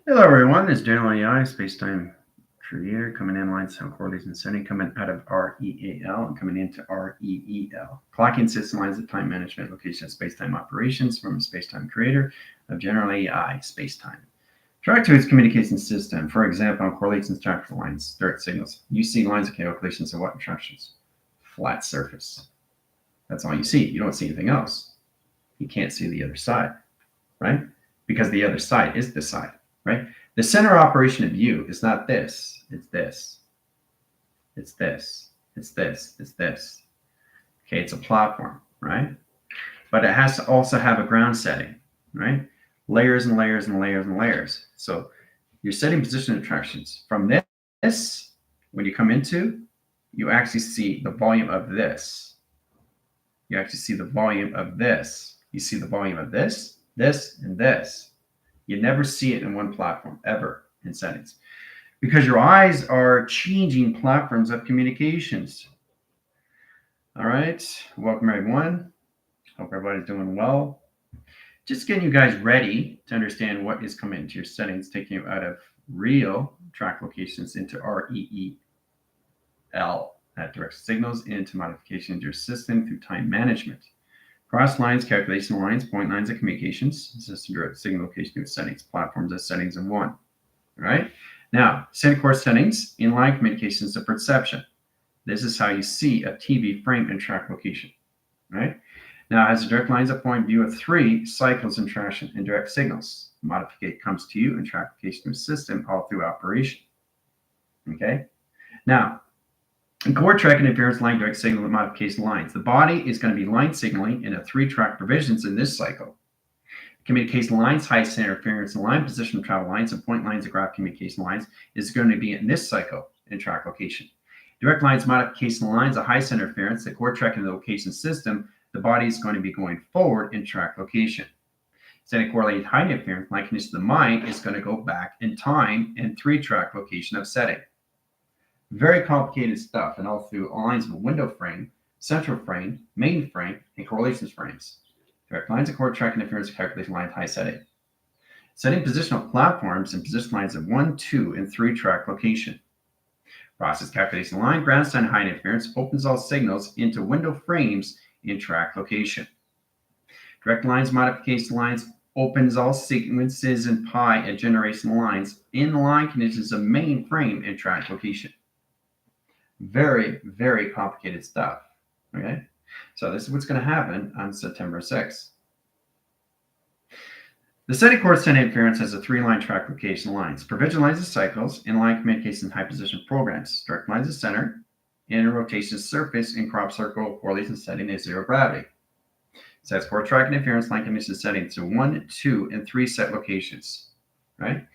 Hello everyone, it's General AI, Spacetime Creator, coming in line sound correlation setting, coming out of REAL and coming into REEL. Clocking system lines of time management, location, spacetime operations from Spacetime Creator of General AI, Spacetime. Track to its communication system, for example, on correlations, traffic lines, direct signals. You see lines of calculations of what instructions? Flat surface. That's all you see. You don't see anything else. You can't see the other side, right? Because the other side is this side. Right? The center operation of U is not this. It's this. It's this. It's this. It's this. Okay, it's a platform, right? But it has to also have a ground setting, right? Layers and layers and layers and layers. So you're setting position attractions. From this, when you come into, you actually see the volume of this. You actually see the volume of this. You see the volume of this, this, and this. You never see it in one platform, ever, in settings. Because your eyes are changing platforms of communications. All right, welcome everyone. Hope everybody's doing well. Just getting you guys ready to understand what is coming into your settings, taking you out of real track locations into REEL, that directs signals into modification into your system through time management. Cross lines, calculation lines, point lines of communications, system direct signal location of settings, platforms as settings in one. All right. Now, center core settings, inline communications of perception. This is how you see a TV frame and track location. Right. Now, as a direct lines of point view of 3 cycles in traction and direct signals. Modificate comes to you and track location of system all through operation. Okay. Now, core track interference line direct signal modification lines. The body is going to be line signaling in a 3-track provisions in this cycle. Communication lines, high center interference and line position of travel lines and point lines of graph communication lines is going to be in this cycle in track location. Direct lines modification lines, a high center interference, the core track in the location system, the body is going to be going forward in track location. Setting correlated high interference line condition of the mind is going to go back in time in 3-track location of setting. Very complicated stuff, and all through all lines of a window frame, central frame, main frame, and correlations frames. Direct lines of core track interference calculation line high setting. Setting positional platforms and position lines of 1, 2, and 3-track location. Process calculation line, ground stand high interference opens all signals into window frames in track location. Direct lines modification lines opens all sequences and pi and generation lines in line conditions of main frame and track location. Very, very complicated stuff. Okay, so this is what's going to happen on September 6th. The setting core center interference has a 3-line track location lines. Provision lines of cycles, inline communication, high position programs. Direct lines of center, inner rotation surface, and crop circle correlation setting is 0 gravity. Sets core track interference line condition setting to 1, 2, and 3 set locations. Right?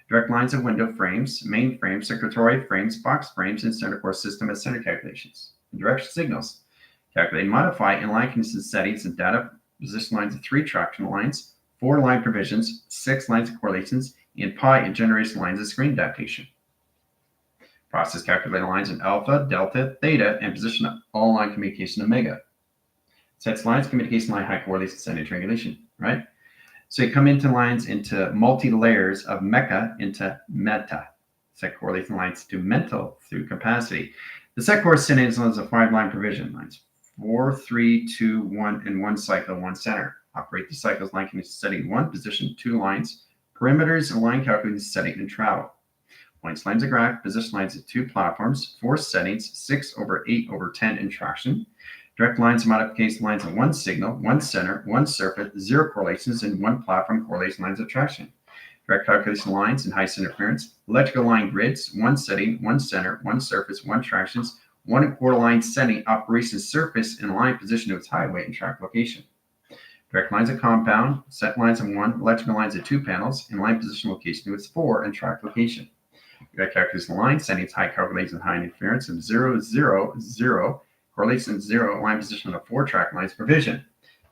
Direct lines of window frames, main frames, circulatory frames, box frames, and center core system as center calculations. Direct signals. Calculate and modify inline condition settings and data position lines of 3 traction lines, 4 line provisions, 6 lines of correlations, and pi and generation lines of screen adaptation. Process calculated lines in alpha, delta, theta, and position of all line communication omega. Sets lines, communication line, high correlation, setting triangulation, right? So you come into lines into multi-layers of mecha into meta. Set correlation lines to mental through capacity. The set core settings is a 5-line provision lines. 4, 3, 2, 1, and 1 cycle, 1 center. Operate the cycles line condition setting 1, position 2 lines, perimeters and line calculating setting and travel. Points lines of graph, position lines of 2 platforms, 4 settings, 6/8/10 in traction. Direct lines of modification lines of 1 signal, 1 center, 1 surface, 0 correlations, and 1 platform correlation lines of traction. Direct calculation lines and high center interference. Electrical line grids, 1 setting, 1 center, 1 surface, 1 tractions, 1 core line setting, operation surface, and line position to its highway and track location. Direct lines of compound, set lines of 1, electrical lines of 2 panels, and line position location to its 4 and track location. Direct calculation line, settings high calculation high interference of 0, 0, 0, correlation 0, line position of 4 track lines provision.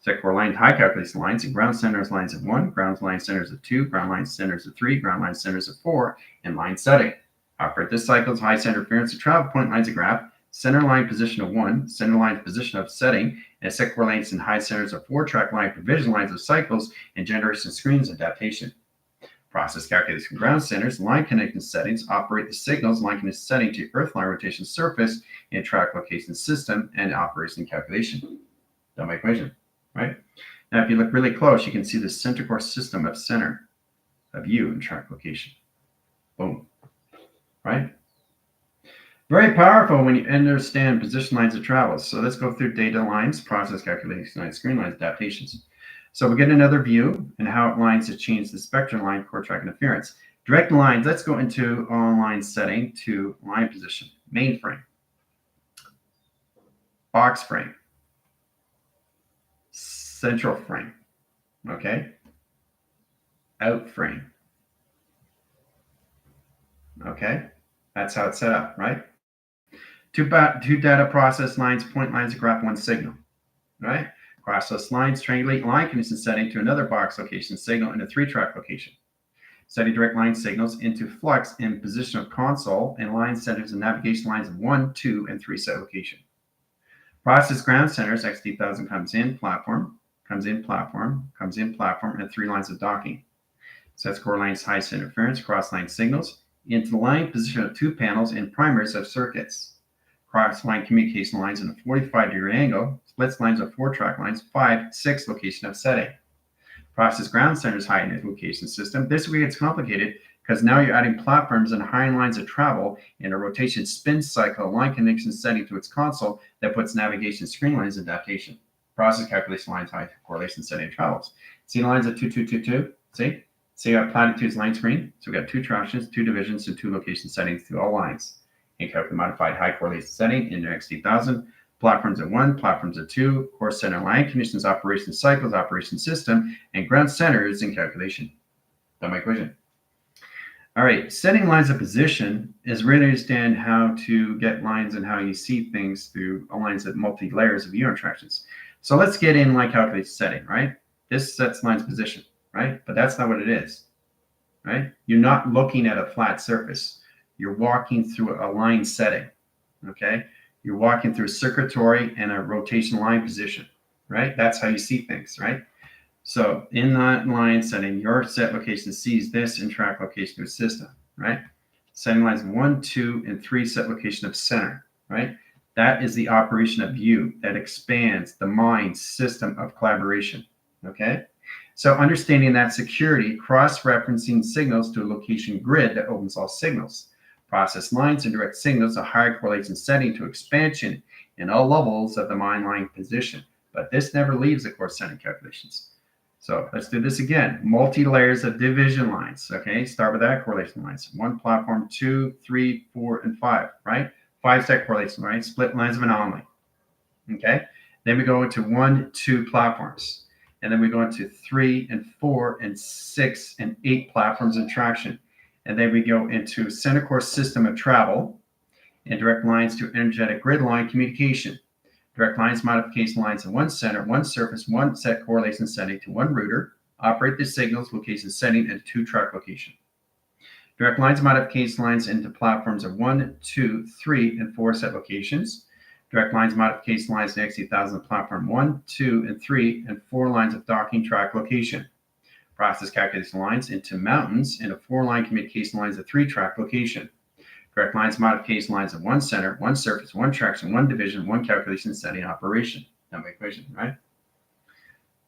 Set core line high calculation lines and ground centers lines of 1, ground line centers of 2, ground line centers of 3, ground line centers of 4, and line setting. Operate this cycle's high center interference of travel point lines of graph, center line position of 1, center line position of setting, and set core lines and high centers of 4 track line provision lines of cycles and generation screens adaptation. Process calculation ground centers, line connection settings, operate the signals, line connection setting to earth line rotation surface in track location system, and operation calculation. Done by equation, right? Now, if you look really close, you can see the center core system of center of U in track location. Boom, right? Very powerful when you understand position lines of travel. So let's go through data lines, process calculation lines, screen lines, adaptations. So we get another view and how it lines to change the spectrum line, core track interference. Direct lines, let's go into online setting to line position, main frame, box frame, central frame, okay, out frame, okay, that's how it's set up, right? Two data process lines, point lines, and graph one signal, right? Process lines, triangulate line condition setting to another box location signal in a 3-track location. Setting direct line signals into flux in position of console and line centers and navigation lines of 1, 2, and 3 set location. Process ground centers, XT1000 comes in platform, comes in platform, comes in platform, and 3 lines of docking. Sets core lines, highest interference, cross line signals into the line position of 2 panels and primers of circuits. Cross line communication lines in a 45-degree angle, splits lines of 4-track lines, 5, 6 location of setting. Process ground centers high location system. This way gets complicated because now you're adding platforms and high lines of travel in a rotation spin cycle line connection setting to its console that puts navigation screen lines in adaptation. Process calculation lines high correlation setting travels. See lines of 2, 2, 2, 2. See? So you got platitudes line screen. So we got 2 tractions, 2 divisions, and 2 location settings through all lines. And calculate modified high correlation setting in your XT1000. Platforms at 1, platforms at 2, core center line conditions, operation cycles, operation system, and ground centers in calculation. Done my equation. All right, setting lines of position is really understand how to get lines and how you see things through lines of multi-layers of U interactions. So let's get in line calculation setting, right? This sets lines position, right? But that's not what it is, right? You're not looking at a flat surface. You're walking through a line setting, okay? You're walking through a circuitry and a rotation line position, right? That's how you see things, right? So in that line setting, your set location sees this in track location of system, right? Setting lines 1, 2, and 3 set location of center, right? That is the operation of U that expands the mind system of collaboration, okay? So understanding that security, cross-referencing signals to a location grid that opens all signals. Process lines and direct signals a higher correlation setting to expansion in all levels of the mind line position. But this never leaves the core setting calculations. So let's do this again. Multi-layers of division lines. Okay, start with that correlation lines. 1 platform, 2, 3, 4, and 5, right? 5 set correlation lines, split lines of anomaly. Okay, then we go into 1, 2 platforms. And then we go into 3 and 4 and 6 and 8 platforms in traction. And then we go into center core system of travel and direct lines to energetic grid line communication. Direct lines, modification lines in 1 center, 1 surface, 1 set correlation setting to 1 router. Operate the signals, location setting, and 2-track location. Direct lines, modification lines into platforms of 1, 2, 3, and 4 set locations. Direct lines, modification lines in XT1000 platform 1, 2, and 3, and 4 lines of docking track location. Process calculation lines into mountains and a 4-line communication lines of 3-track location. Direct lines, modification lines of 1 center, 1 surface, 1 traction, 1 division, 1 calculation setting operation. That my equation, right?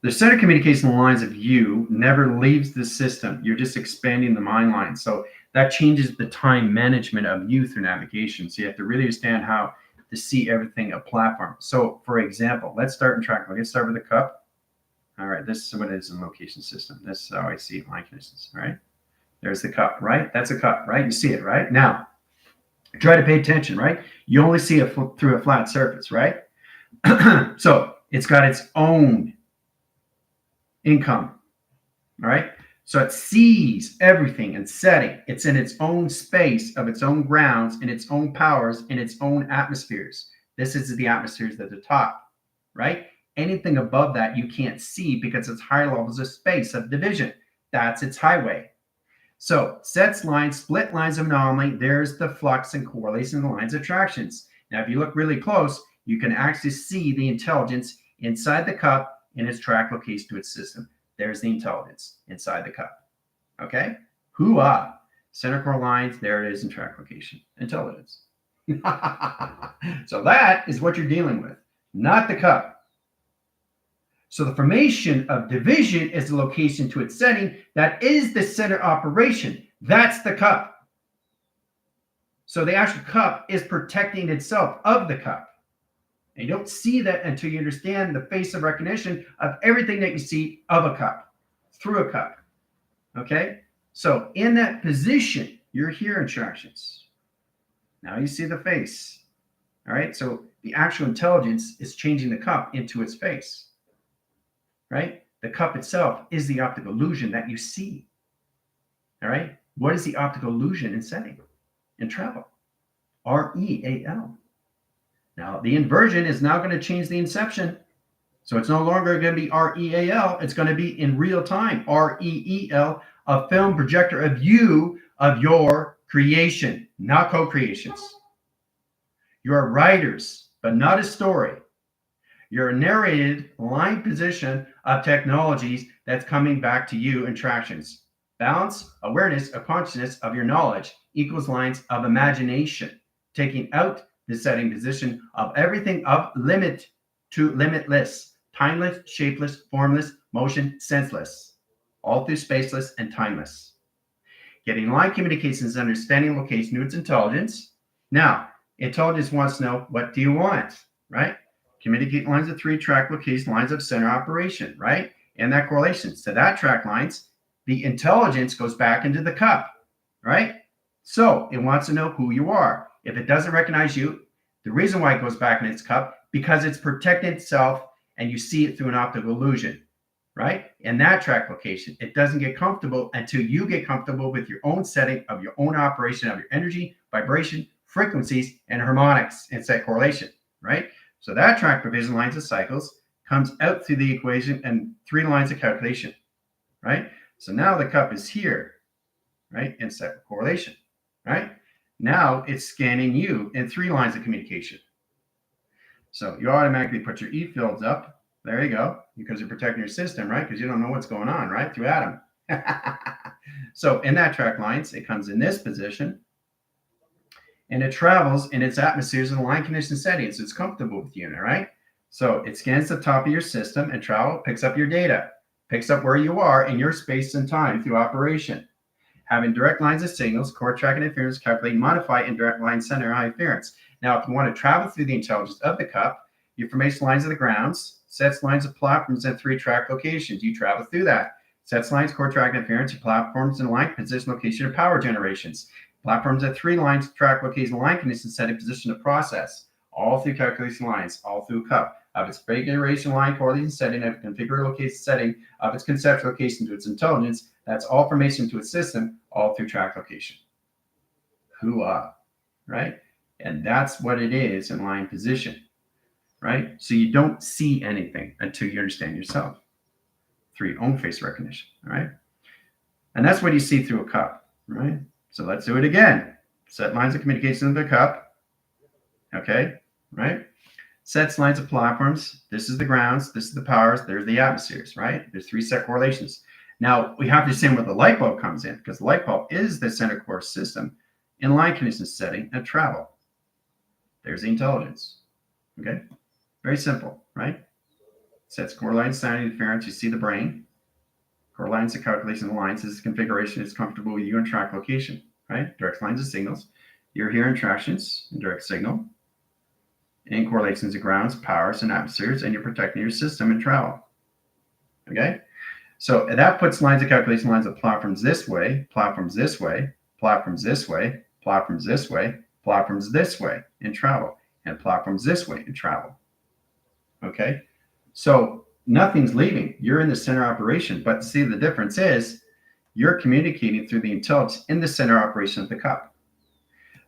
The center communication lines of U never leaves the system. You're just expanding the mind line. So that changes the time management of U through navigation. So you have to really understand how to see everything a platform. So for example, let's start in track. Let's start with the cup. All right, this is what it is in location system. This is how I see line conditions, right? There's the cup, right? That's a cup, right? You see it, right? Now, try to pay attention, right? You only see it through a flat surface, right? So it's got its own income, all right? So it sees everything and setting. It's in its own space of its own grounds, in its own powers, in its own atmospheres. This is the atmospheres at the top, right? Anything above that you can't see because it's higher levels of space of division. That's its highway. So sets lines, split lines of anomaly, there's the flux and correlation of the lines of attractions. Now, if you look really close, you can actually see the intelligence inside the cup in its track location to its system. There's the intelligence inside the cup. Okay? Hoo-ah. Center core lines, there it is in track location. Intelligence. So that is what you're dealing with, not the cup. So the formation of division is the location to its setting. That is the center operation. That's the cup. So the actual cup is protecting itself of the cup. And you don't see that until you understand the face of recognition of everything that you see of a cup, through a cup. Okay? So in that position, you're here instructions. Now you see the face. All right? So the actual intelligence is changing the cup into its face. Right? The cup itself is the optical illusion that you see. All right? What is the optical illusion in setting? In travel? REAL. Now, the inversion is now going to change the inception. So it's no longer going to be REAL. It's going to be in real time. REEL, a film projector of you, of your creation, not co-creations. You're writers, but not a story. You're a narrated line position of technologies that's coming back to you in tractions. Balance, awareness of consciousness of your knowledge equals lines of imagination, taking out the setting position of everything of limit to limitless, timeless, shapeless, formless, motion, senseless, all through spaceless and timeless. Getting line communications, understanding location to its intelligence. Now, intelligence wants to know, what do you want, right? Communicate lines of 3 track location, lines of center operation, right? And that correlation. So that track lines, the intelligence goes back into the cup, right? So it wants to know who you are. If it doesn't recognize you, the reason why it goes back in its cup, because it's protecting itself and you see it through an optical illusion, right? In that track location, it doesn't get comfortable until you get comfortable with your own setting of your own operation of your energy, vibration, frequencies, and harmonics and set correlation, right? So that track provision lines of cycles comes out through the equation and 3 lines of calculation, right? So now the cup is here, right? In set correlation, right? Now it's scanning you in 3 lines of communication. So you automatically put your E fields up. There you go, because you're protecting your system, right? Because you don't know what's going on, right? Through Adam. So in that track lines, it comes in this position and it travels in its atmospheres and line condition settings. So it's comfortable with you, right? So it scans the top of your system and travel, picks up your data, picks up where you are in your space and time through operation. Having direct lines of signals, core track and interference, calculate, modify, and direct line center high interference. Now, if you want to travel through the intelligence of the cup, your formation lines of the grounds, sets lines of platforms at 3 track locations. You travel through that. Sets lines, core track and interference, your platforms and line position, location, and power generations. Platforms at 3 lines, track location, line condition, setting, position of process. All through calculation lines, all through cup. Of its configuration line, correlation setting, of configure location setting, of its conceptual location to its intelligence. That's all formation to its system, all through track location. Hoo-ah, right? And that's what it is in line position, right? So you don't see anything until you understand yourself through your own face recognition, all right? And that's what you see through a cup, right? So let's do it again. Set lines of communication in the cup, okay, right? Sets lines of platforms. This is the grounds. This is the powers. There's the atmospheres, right? There's 3 set correlations. Now, we have to understand where the light bulb comes in, because the light bulb is the center core system in line condition setting and travel. There's the intelligence, okay? Very simple, right? Sets core lines, sound interference. You see the brain. Core lines of calculation of the lines. This is configuration. It's comfortable with you in track location, right? Direct lines of signals. You're here in tractions and direct signal. In correlations of grounds, powers, and atmospheres, and you're protecting your system and travel. Okay? So that puts lines of calculation, lines of platforms this way, platforms this way, platforms this way, platforms this way, platforms this way in travel, and platforms this way in travel. Okay? So nothing's leaving. You're in the center operation, but see, the difference is you're communicating through the intelligence in the center operation of the cup.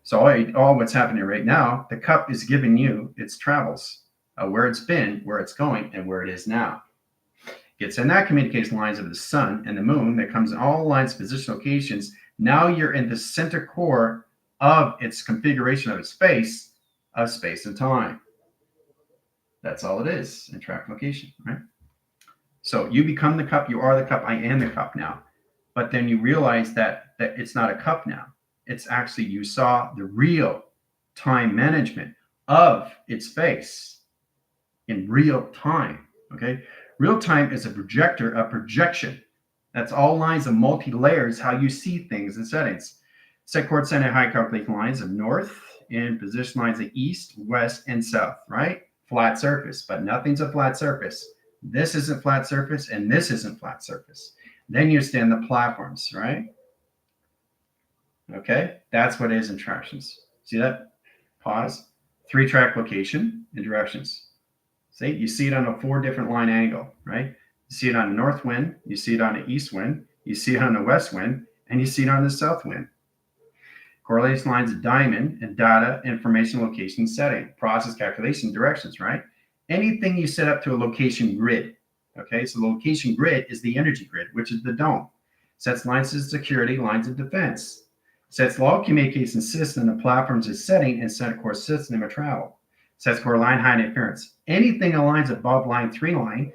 So all what's happening right now, the cup is giving you its travels, where it's been, where it's going, and where it is now. It's in that communication lines of the sun and the moon that comes in all lines, position, locations. Now you're in the center core of its configuration of its space and time. That's all it is in track location, right? So you become the cup, you are the cup, I am the cup now. But then you realize that that it's not a cup now. It's actually, you saw the real time management of its face in real time. Okay. Real time is a projector, a projection. That's all lines of multi-layers, how you see things in settings. Set chord center high calculation lines of north and position lines of east, west, and south, right? Flat surface, but nothing's a flat surface. This isn't flat surface, and this isn't flat surface. Then you stand the platforms, right? Okay, that's what it is in tractions. See that? Pause. 3-track location and directions. See, you see it on a 4 different line angle, right? You see it on the north wind, you see it on the east wind, you see it on the west wind, and you see it on the south wind. Correlation lines of diamond and data, information, location, setting, process, calculation, directions, right? Anything you set up to a location grid. Okay, so the location grid is the energy grid, which is the dome. Sets lines of security, lines of defense. Sets log communication system, the platforms is setting, and set core system of travel. Sets core line height interference. Anything aligns above line 3 line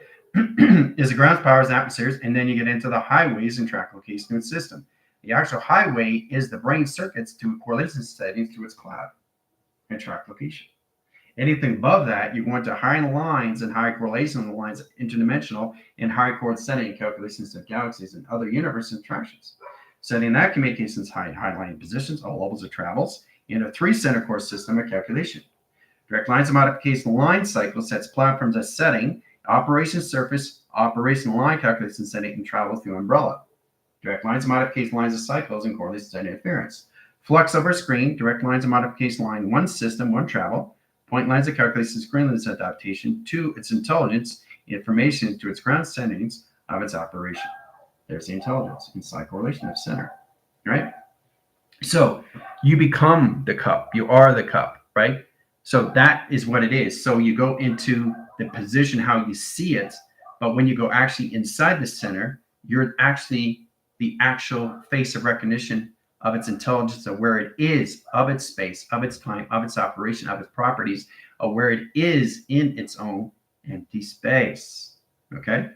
is the ground powers, atmospheres, and then you get into the highways and track location and system. The actual highway is the brain circuits to correlation settings to its cloud and track location. Anything above that, you go into high lines and high correlation lines, interdimensional, and high chord setting calculations of galaxies and other universe interactions. Setting that communications high line positions, all levels of travels, in a 3 center core system of calculation. Direct lines of modification line cycle sets platforms as setting, operation surface, operation line calculation setting, and travels through umbrella. Direct lines of modification lines of cycles and correlation setting interference. Flux over screen, direct lines of modification line, 1 system, 1 travel. Point lines of calculation screen lines adaptation to its intelligence, information to its ground settings of its operation. There's the intelligence inside correlation of center, right? So you become the cup. You are the cup, right? So that is what it is. So you go into the position how you see it, but when you go actually inside the center, you're actually the actual face of recognition of its intelligence, of where it is, of its space, of its time, of its operation, of its properties, of where it is in its own empty space. Okay?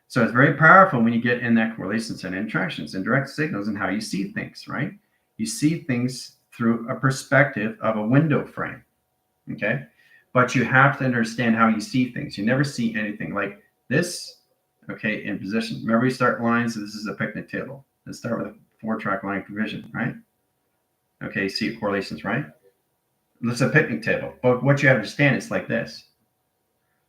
So it's very powerful when you get in that correlations and interactions and direct signals and how you see things, right? You see things through a perspective of a window frame. Okay? But you have to understand how you see things. You never see anything like this, okay, in position. Remember, we start lines. This is a picnic table. Let's start with a 4-track line provision, right? Okay, see correlations, right? This is a picnic table. But what you understand is like this.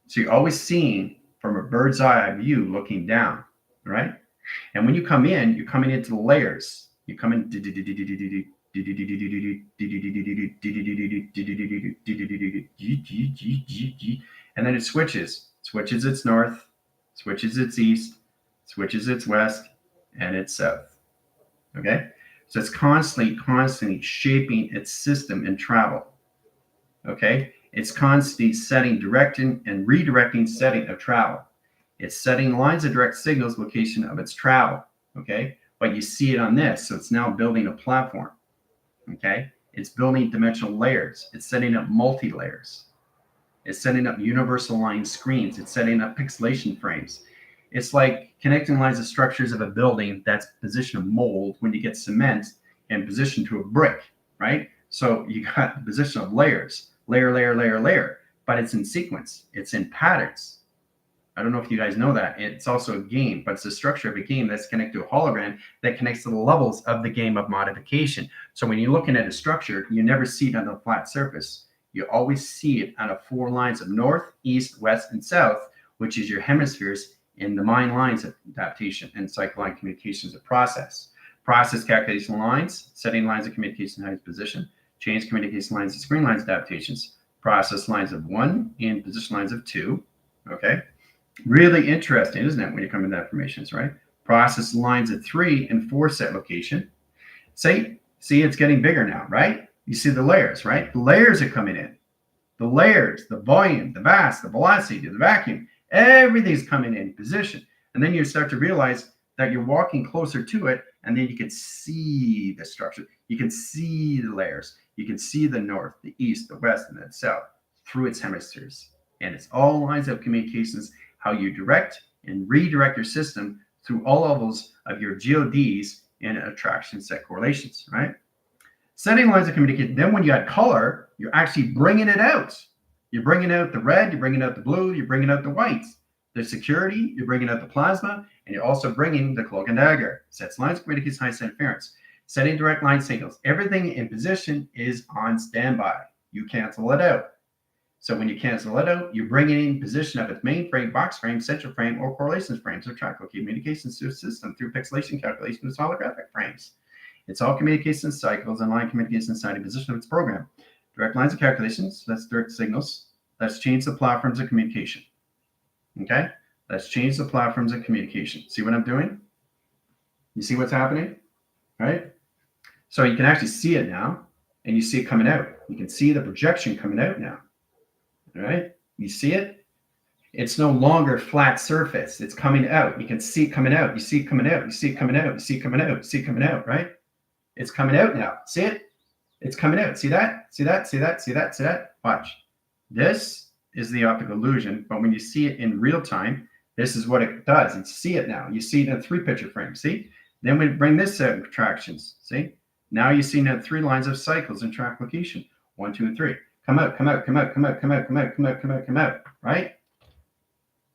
So you're always seeing from a bird's eye view looking down, right? And when you come in, you're coming into the layers. You come in, and then it switches its north, switches its east, switches its west, and its south. Okay? So it's constantly shaping its system and travel. Okay? It's constantly setting, directing, and redirecting setting of travel. It's setting lines of direct signals location of its travel. Okay? But you see it on this. So it's now building a platform. Okay? It's building dimensional layers. It's setting up multi-layers. It's setting up universal line screens. It's setting up pixelation frames. It's like connecting lines of structures of a building that's position of mold when you get cement and position to a brick, right? So you got the position of layers, layer, but it's in sequence. It's in patterns. I don't know if you guys know that. It's also a game, but it's the structure of a game that's connected to a hologram that connects to the levels of the game of modification. So when you're looking at a structure, you never see it on a flat surface. You always see it on a 4 lines of north, east, west, and south, which is your hemispheres in the mind lines of adaptation and cycle line communications of process. Process calculation lines, setting lines of communication height position, change communication lines of screen lines adaptations, process lines of 1 and position lines of 2. Okay. Really interesting, isn't it, when you come into that formations, right? Process lines of 3 and 4 set location. See, it's getting bigger now, right? You see the layers, right? The layers are coming in. The layers, the volume, the mass, the velocity, the vacuum, everything's coming in position. And then you start to realize that you're walking closer to it, and then you can see the structure. You can see the layers. You can see the north, the east, the west, and the south through its hemispheres. And it's all lines of communications, how you direct and redirect your system through all levels of your GODs and attraction set correlations, right? Setting lines of communication. Then when you add color, you're actually bringing it out. You're bringing out the red, you're bringing out the blue, you're bringing out the whites. The security, you're bringing out the plasma, and you're also bringing the cloak and dagger. Sets lines of communication, high set interference. Setting direct line signals. Everything in position is on standby. You cancel it out. So when you cancel it out, you bring it in position of its main frame, box frame, central frame, or correlations frames, or track communications system through pixelation calculation with holographic frames. It's all communication cycles and line communication inside the position of its program. Direct lines of calculations, that's direct signals. Let's change the platforms of communication. Okay? Let's change the platforms of communication. See what I'm doing? You see what's happening? Right? So you can actually see it now, and you see it coming out. You can see the projection coming out now. All right? You see it? It's no longer flat surface. It's coming out. You can see it coming out. You see it coming out. You see it coming out. You see it coming out. You see it coming out, right? It's coming out now. See it? It's coming out. See that? See that? See that? See that? See that? Watch. This is the optical illusion, but when you see it in real time, this is what it does. You see it now. You see it in a 3-picture frame. See? Then we bring this out in contractions. See? Now you see now 3 lines of cycles in track location. 1, 2, and 3. Come out, come out, come out, come out, come out, come out, come out, come out, come out. Right?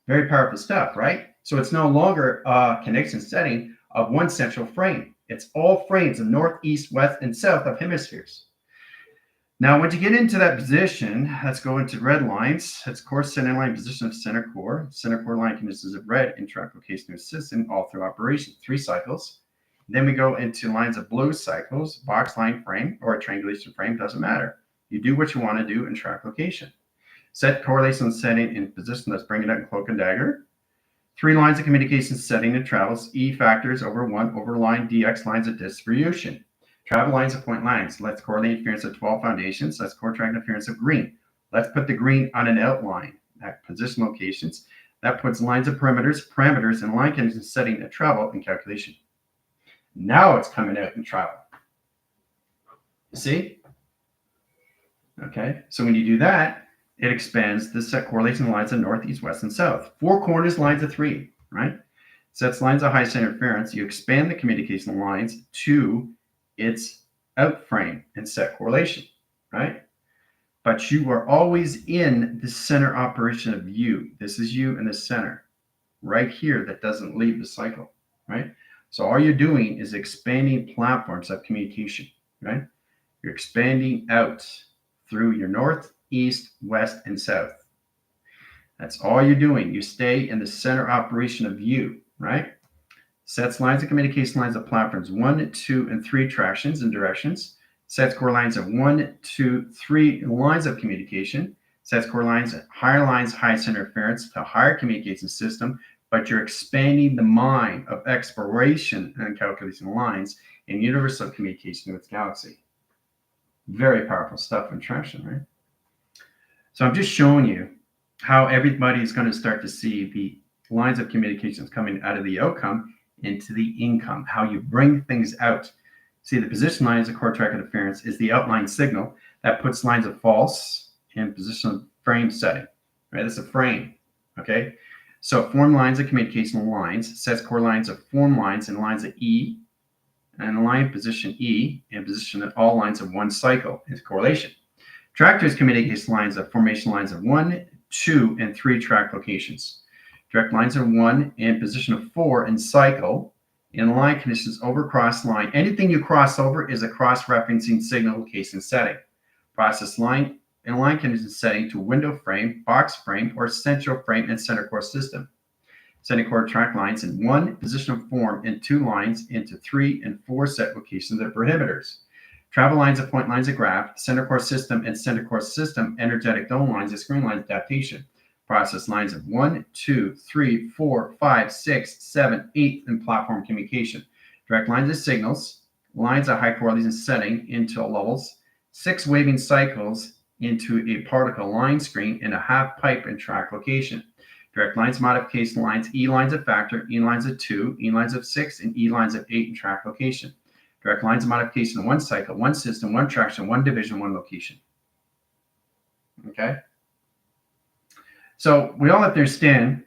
Very powerful stuff, right? So it's no longer a connection setting of one central frame. It's all frames of north, east, west, and south of hemispheres. Now, once you get into that position, let's go into red lines. That's core center line position of center core. Center core line consists of red in track location of system all through operation. 3 cycles. Then we go into lines of blue cycles, box line frame, or a triangulation frame, doesn't matter. You do what you want to do in track location. Set correlation setting in position. Let's bring it up in cloak and dagger. 3 lines of communication setting and travels. E factors over 1 over line DX lines of distribution. Travel lines of point lines. Let's correlate interference of 12 foundations. Let's core track interference of green. Let's put the green on an outline at position locations. That puts lines of parameters, and line conditions setting at travel and calculation. Now it's coming out in travel. See? Okay, so when you do that, it expands the set correlation lines of north, east, west, and south. 4 corners, lines of 3, right? Sets lines of high center interference. You expand the communication lines to its out frame and set correlation, right? But you are always in the center operation of you. This is you in the center, right here, that doesn't leave the cycle, right? So all you're doing is expanding platforms of communication, right? You're expanding out through your north, east, west, and south. That's all you're doing. You stay in the center operation of you, right? Sets lines of communication lines of platforms 1, 2, and 3 tractions and directions. Sets core lines of 1, 2, 3 lines of communication. Sets core lines at higher lines, high center interference to higher communication system, but you're expanding the mind of exploration and calculation lines in universal communication with galaxy. Very powerful stuff in traction, right? So I'm just showing you how everybody is going to start to see the lines of communications coming out of the outcome into the income, how you bring things out. See, the position lines of core track interference is the outline signal that puts lines of false in position of frame setting, right? That's a frame, okay? So form lines of communication lines, sets core lines of form lines and lines of E, and line position E, and position at all lines of one cycle is correlation. Tractors communication lines of formation lines of 1, 2, and 3 track locations. Direct lines of 1 and position of 4 in cycle. In line conditions over cross line. Anything you cross over is a cross-referencing signal location setting. Process line in line conditions setting to window frame, box frame, or central frame and center core system. Center core track lines in 1 position of form and 2 lines into 3 and 4 set locations of prohibitors. Travel lines of point lines of graph, center core system and center core system, energetic dome lines of screen lines adaptation. Process lines of 1, 2, 3, 4, 5, 6, 7, 8 in platform communication. Direct lines of signals, lines of high correlation setting into levels, 6 waving cycles into a particle line screen and a half pipe and track location. Direct lines modification lines, E lines of factor, E lines of 2, E lines of 6, and E lines of 8 in track location. Direct lines of modification, 1 cycle, 1 system, 1 traction, 1 division, 1 location. Okay? So we all have to understand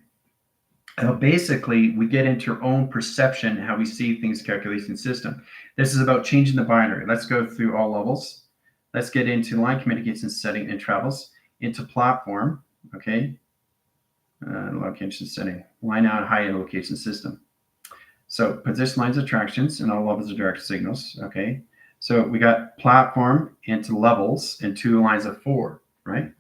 Basically, we get into our own perception, how we see things, calculation system. This is about changing the binary. Let's go through all levels. Let's get into line communication setting and travels, into platform, okay? Location setting, line out, high end location system. So position lines, attractions, and all levels of direct signals, okay? So we got platform into levels and 2 lines of 4, right?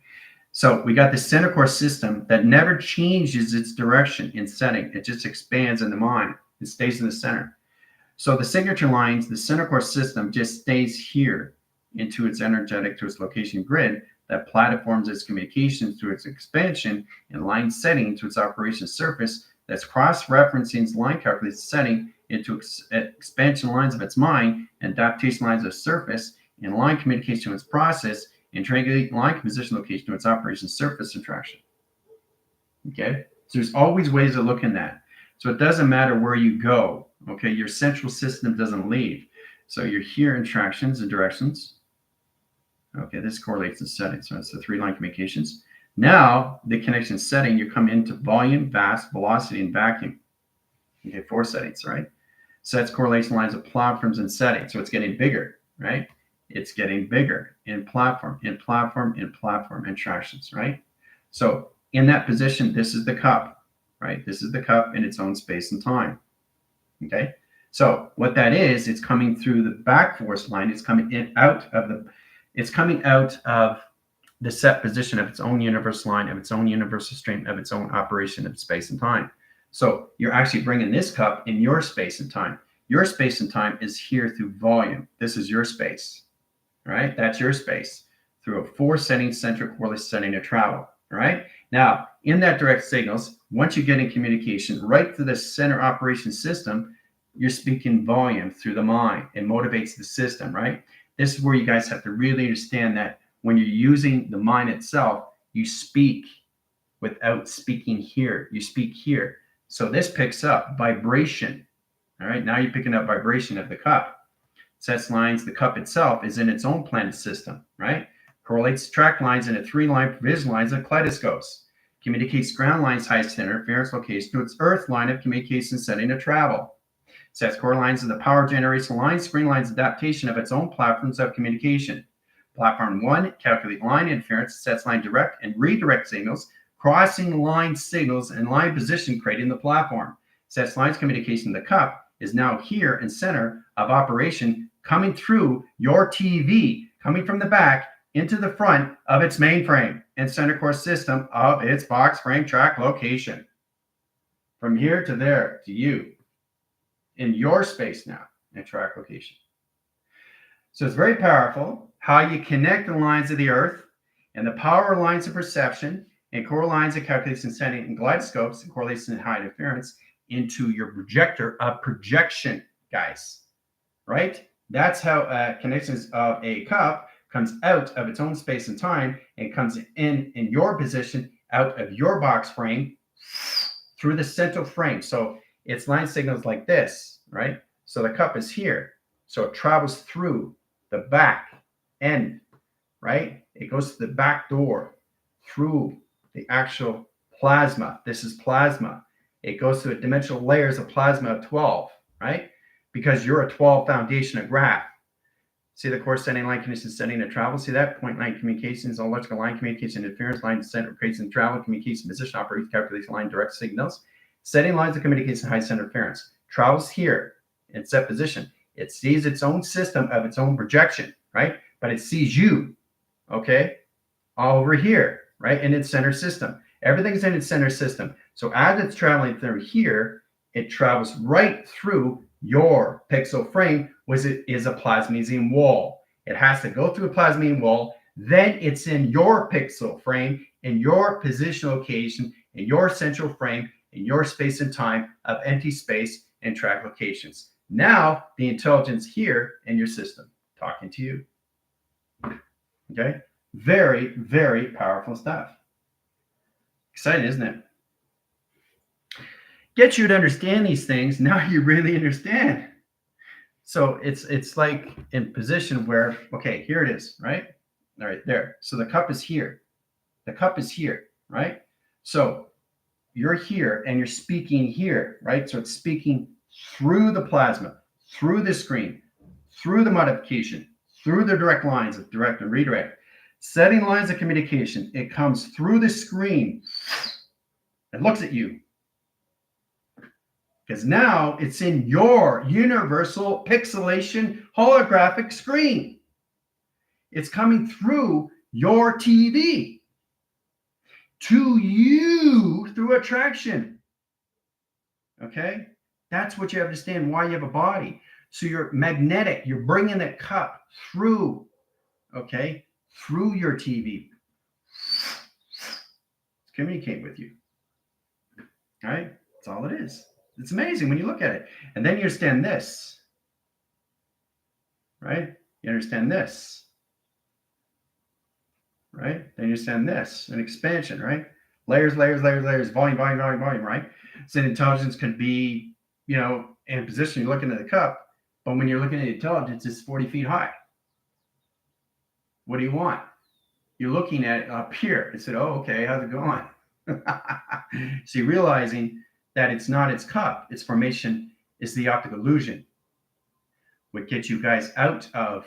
So we got the center core system that never changes its direction in setting. It just expands in the mind. It stays in the center. So the signature lines, the center core system just stays here into its energetic to its location grid that platforms its communications to its expansion and line setting to its operation surface that's cross-referencing its line calculated setting into expansion lines of its mind and adaptation lines of surface and line communication to its process and triangulate line position location to its operation surface interaction. Okay, so there's always ways of looking at that. So it doesn't matter where you go. Okay, your central system doesn't leave. So you're here in tractions and directions. Okay, this correlates to setting. So it's the 3 line communications. Now the connection setting, you come into volume, vast, velocity, and vacuum. Okay, 4 settings, right? Sets correlation lines of platforms and settings. So it's getting bigger, right? It's getting bigger in platform, in platform, in platform, and tractions, right? So in that position, this is the cup, right? This is the cup in its own space and time, okay? So what that is, it's coming through the back force line. It's coming in out of the, it's coming out of the set position of its own universal line, of its own universal stream, of its own operation of space and time. So you're actually bringing this cup in your space and time. Your space and time is here through volume. This is your space. Right? That's your space through a 4 setting centric correlation setting to travel. Right? Now, in that direct signals, once you get in communication right through the center operation system, you're speaking volume through the mind. It motivates the system, right? This is where you guys have to really understand that when you're using the mind itself, you speak without speaking here. You speak here. So this picks up vibration. All right, now you're picking up vibration of the cup. Sets lines, the cup itself is in its own planet system, right? Correlates track lines into 3 line provision lines of kaleidoscopes. Communicates ground lines, highest interference location to its earth line of communication setting to travel. Sets core lines of the power generation lines, screen lines adaptation of its own platforms of communication. Platform 1, calculate line interference, sets line direct and redirect signals, crossing line signals and line position creating the platform. Sets lines communication to the cup is now here in center of operation coming through your TV, coming from the back into the front of its mainframe and center core system of its box frame track location. From here to there to you in your space now and track location. So it's very powerful how you connect the lines of the earth and the power lines of perception and core lines of calculation setting and kaleidoscopes and correlation and high interference into your projector of projection, guys, right? That's how connections of a cup comes out of its own space and time and comes in your position out of your box frame through the central frame. So it's line signals like this, right? So the cup is here. So it travels through the back end, right? It goes to the back door through the actual plasma. This is plasma. It goes through dimensional layers of plasma of 12, right? Because you're a 12 foundation of graph. See the core setting, line condition setting to travel. See that? Point line communications, electrical line communication, interference line, center creation, travel, communication, position, operation, calculation line, direct signals. Setting lines of communication, high center interference. Travels here in set position. It sees its own system of its own projection, right? But it sees you, okay, all over here, right? In its center system. Everything's in its center system. So as it's traveling through here, it travels right through your pixel frame, which is a plasmesium wall. It has to go through a plasmesium wall. Then it's in your pixel frame, in your position location, in your central frame, in your space and time of empty space and track locations. Now the intelligence here in your system talking to you. Okay? Very, very powerful stuff. Exciting, isn't it? Get you to understand these things. Now you really understand. So it's like in position where, okay, here it is, right? All right, there. So the cup is here. The cup is here, right? So you're here and you're speaking here, right? So it's speaking through the plasma, through the screen, through the modification, through the direct lines of direct and redirect. Setting lines of communication, it comes through the screen and looks at you. Because now it's in your universal pixelation holographic screen. It's coming through your TV to you through attraction. Okay? That's what you understand, why you have a body. So you're magnetic. You're bringing that cup through, okay, through your TV. It's communicate with you. All right? That's all it is. It's amazing when you look at it. And then you understand this, right? You understand this, right? Then you understand this, an expansion, right? Layers, layers, layers, layers, volume, volume, volume, volume, right? So intelligence could be, in position, you're looking at the cup, but when you're looking at intelligence, it's 40 feet high. What do you want? You're looking at it up here and said, oh, okay, how's it going? So you're realizing that it's not its cup, its formation is the optic illusion. What gets you guys out of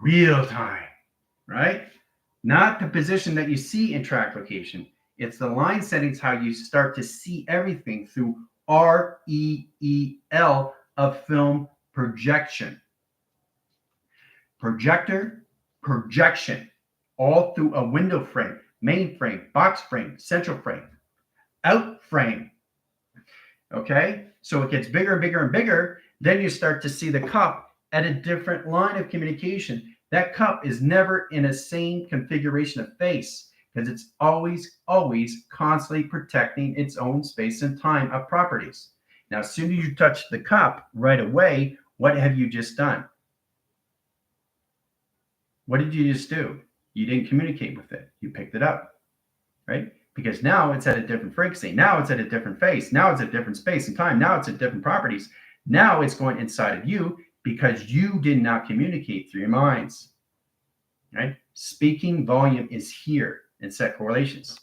real time, right? Not the position that you see in track location. It's the line settings, how you start to see everything through REEL of film projection. Projector, projection, all through a window frame, main frame, box frame, central frame, out frame. Okay, so it gets bigger and bigger and bigger. Then you start to see the cup at a different line of communication. That cup is never in a same configuration of face because it's always, always constantly protecting its own space and time of properties. Now, as soon as you touch the cup right away, what have you just done? What did you just do? You didn't communicate with it. You picked it up, right? Because now it's at a different frequency. Now it's at a different phase. Now it's at different space and time. Now it's at different properties. Now it's going inside of you because you did not communicate through your minds, right? Speaking volume is here in set correlations.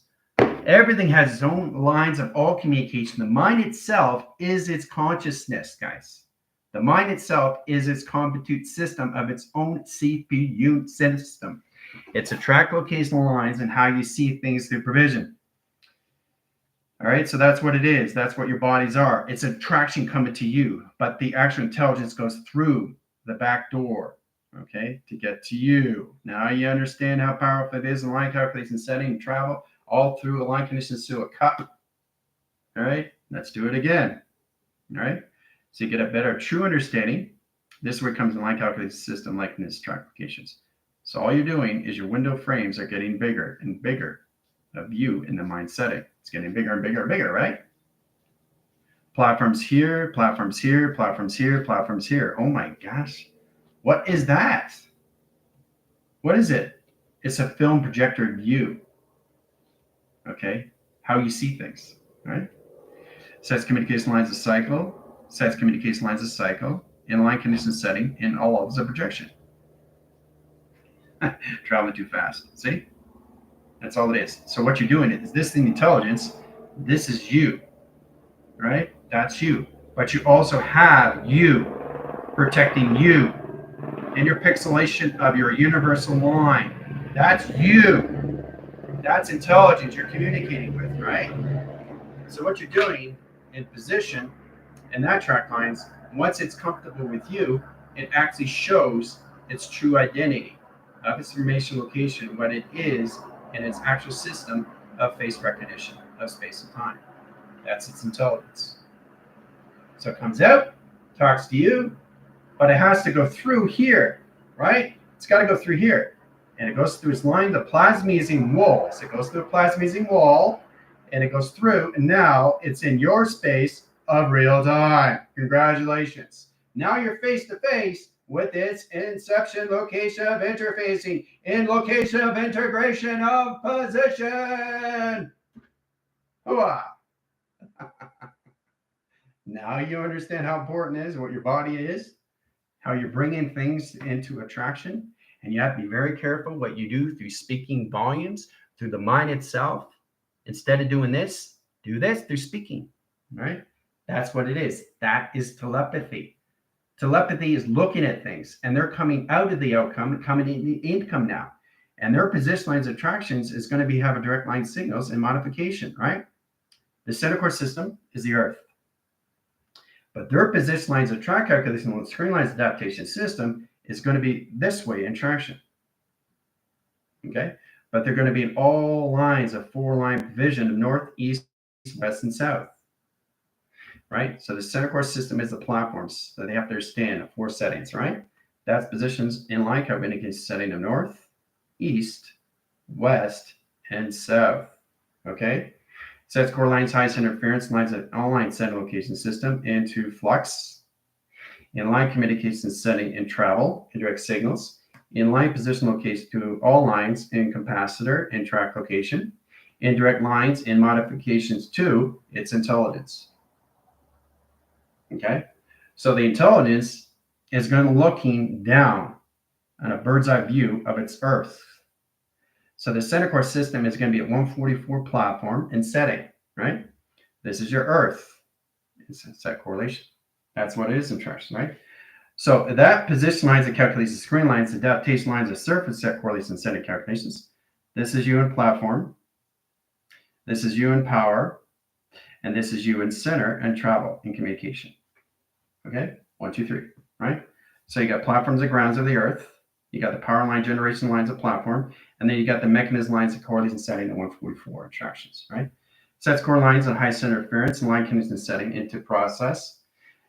Everything has its own lines of all communication. The mind itself is its consciousness, guys. The mind itself is its compute system of its own CPU system. It's a track locational lines and how you see things through provision. All right, so that's what it is. That's what your bodies are. It's attraction coming to you, but the actual intelligence goes through the back door, okay, to get to you. Now you understand how powerful it is in line calculation setting and travel all through a line conditions to a cup. All right, let's do it again. All right, so you get a better true understanding. This is where it comes in line calculation system likeness track locations. So all you're doing is your window frames are getting bigger and bigger of you in the mind setting. It's getting bigger and bigger and bigger, right? Platforms here, platforms here, platforms here, platforms here. Oh my gosh. What is that? What is it? It's a film projector of you. Okay? How you see things, right? Sets communication lines of cycle, sets communication lines of cycle, inline condition setting, in all levels of projection. Traveling too fast. See? That's all it is. So what you're doing is this thing, intelligence, this is you, right? That's you. But you also have you protecting you in your pixelation of your universal line. That's you. That's intelligence you're communicating with, right? So what you're doing in position and that track lines, once it's comfortable with you, it actually shows its true identity of its formation location, what it is, and its actual system of face recognition of space and time. That's its intelligence. So it comes out, talks to you, but it has to go through here, right? It's got to go through here. And it goes through its line, the plasmazing wall. So it goes through the plasmazing wall, and it goes through, and now it's in your space of real time. Congratulations. Now you're face to face with its inception, location of interfacing, in location of integration of position. Hooah! Now you understand how important it is, what your body is, how you're bringing things into attraction, and you have to be very careful what you do through speaking volumes, through the mind itself. Instead of doing this, do this, they're speaking, right? That's what it is. That is telepathy. Telepathy is looking at things, and they're coming out of the outcome, coming in the income now. And their position lines attractions is going to be have a direct line signals and modification, right? The center core system is the Earth. But their position lines of track calculation on the screen lines adaptation system is going to be this way in traction. Okay? But they're going to be in all lines of 4-line division of north, east, west, and south. Right? So the center core system is the platforms that they have to understand 4 settings, right? That's positions in line code indicates setting of north, east, west, and south. Okay? Sets core lines, highest interference lines at all line center location system into flux. In-line communication setting in travel, indirect signals. In-line position location to all lines in capacitor and track location. Indirect lines in modifications to its intelligence. Okay? So the intelligence is going to be looking down on a bird's eye view of its Earth. So the center core system is going to be at 144 platform and setting, right? This is your Earth. It's set correlation. That's what it is in traction, right? So that position lines that calculates the screen lines, adaptation lines of surface set correlations and setting calculations. This is you in platform. This is you in power. And this is you in center and travel and communication. Okay? 1, 2, 3, right? So you got platforms and grounds of the Earth. You got the power line generation lines of platform, and then you got the mechanism lines of correlation setting at 144 attractions, right? Sets core lines on high center interference and line condition setting into process.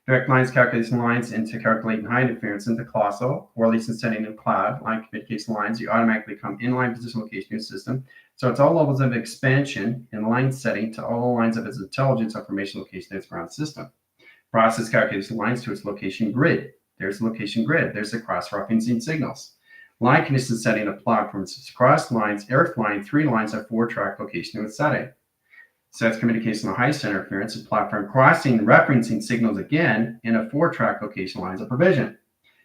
Direct lines calculation lines into calculating high interference into colossal. Correlation setting in cloud. Line communication lines, you automatically come in line position location of system. So it's all levels of expansion in line setting to all lines of its intelligence information location its ground system. Process calculation lines to its location grid. There's location grid. There's the cross-referencing signals. Line condition setting of platforms, cross lines, Earth line, 3 lines of 4-track location with setting. Sets communication on high center interference of platform crossing referencing signals again in a 4-track location lines of provision.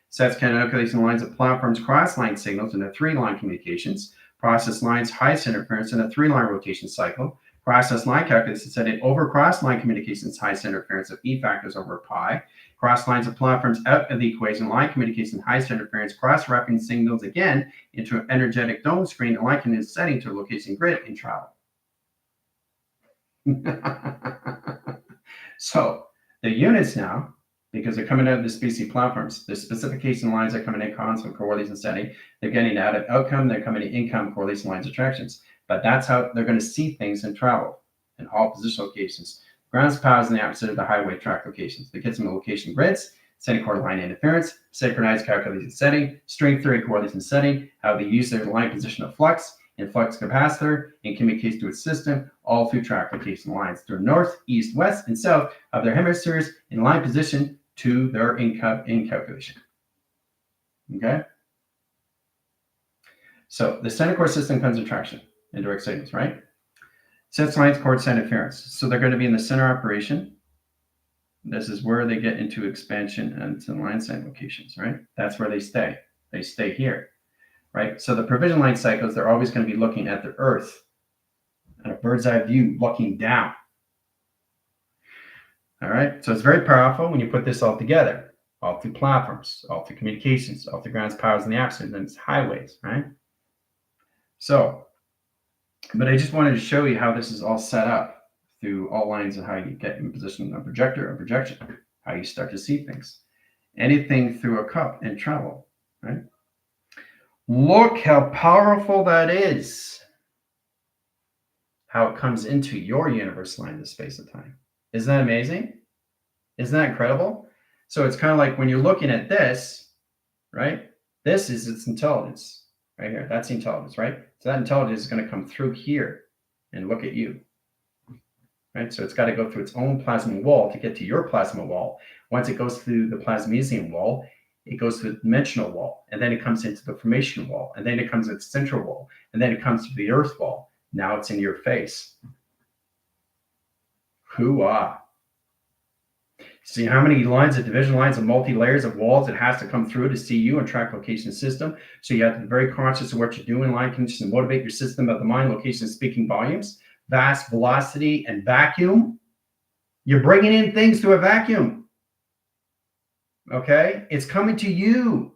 Sets calculation lines of platforms cross line signals in a 3-line communications. Process lines high center interference in a 3-line rotation cycle. Process line calculation setting over cross line communications high center interference of E factors over pi. Cross lines of platforms out of the equation, line communication, high center interference, cross-reference signals again into an energetic dome screen, and line condition setting to a location grid in travel. So the units now, because they're coming out of the species platforms, the specification lines are coming in constant correlation setting. They're getting out of outcome, they're coming in income correlation lines attractions. But that's how they're going to see things in travel in all position locations. Grounds powers in the opposite of the highway track locations. That gets them the location grids, setting core line interference, synchronized calculation setting, string theory correlation setting, how they use their line position of flux, and flux capacitor, and communicates to its system, all through track location lines through north, east, west, and south of their hemispheres in line position to their in calculation. Okay? So the center core system comes in traction, indirect signals, right? Sets lines, chords, and interference. So they're going to be in the center operation. This is where they get into expansion and to line site locations, right? That's where they stay. They stay here, right? So the provision line cycles, they're always going to be looking at the Earth and a bird's eye view looking down. All right. So it's very powerful when you put this all together, all through platforms, all through communications, all through grounds, powers, and the opposite, and it's highways, right? So, but I just wanted to show you how this is all set up through all lines and how you get in position a projector, a projection, how you start to see things. Anything through a cup and travel, right? Look how powerful that is. How it comes into your universe line of space and time. Isn't that amazing? Isn't that incredible? So it's kind of like when you're looking at this, right? This is its intelligence. Right here, that's intelligence, right? So that intelligence is going to come through here and look at you, right? So it's got to go through its own plasma wall to get to your plasma wall. Once it goes through the plasmesium wall, it goes to the dimensional wall, and then it comes into the formation wall, and then it comes to the central wall, and then it comes to the earth wall. Now it's in your face. Hoo-ah. See how many lines of division lines and multi-layers of walls it has to come through to see you and track location system. So you have to be very conscious of what you're doing, line conditions, and motivate your system of the mind, location, speaking volumes. vast velocity and vacuum. You're bringing in things to a vacuum. Okay? It's coming to you,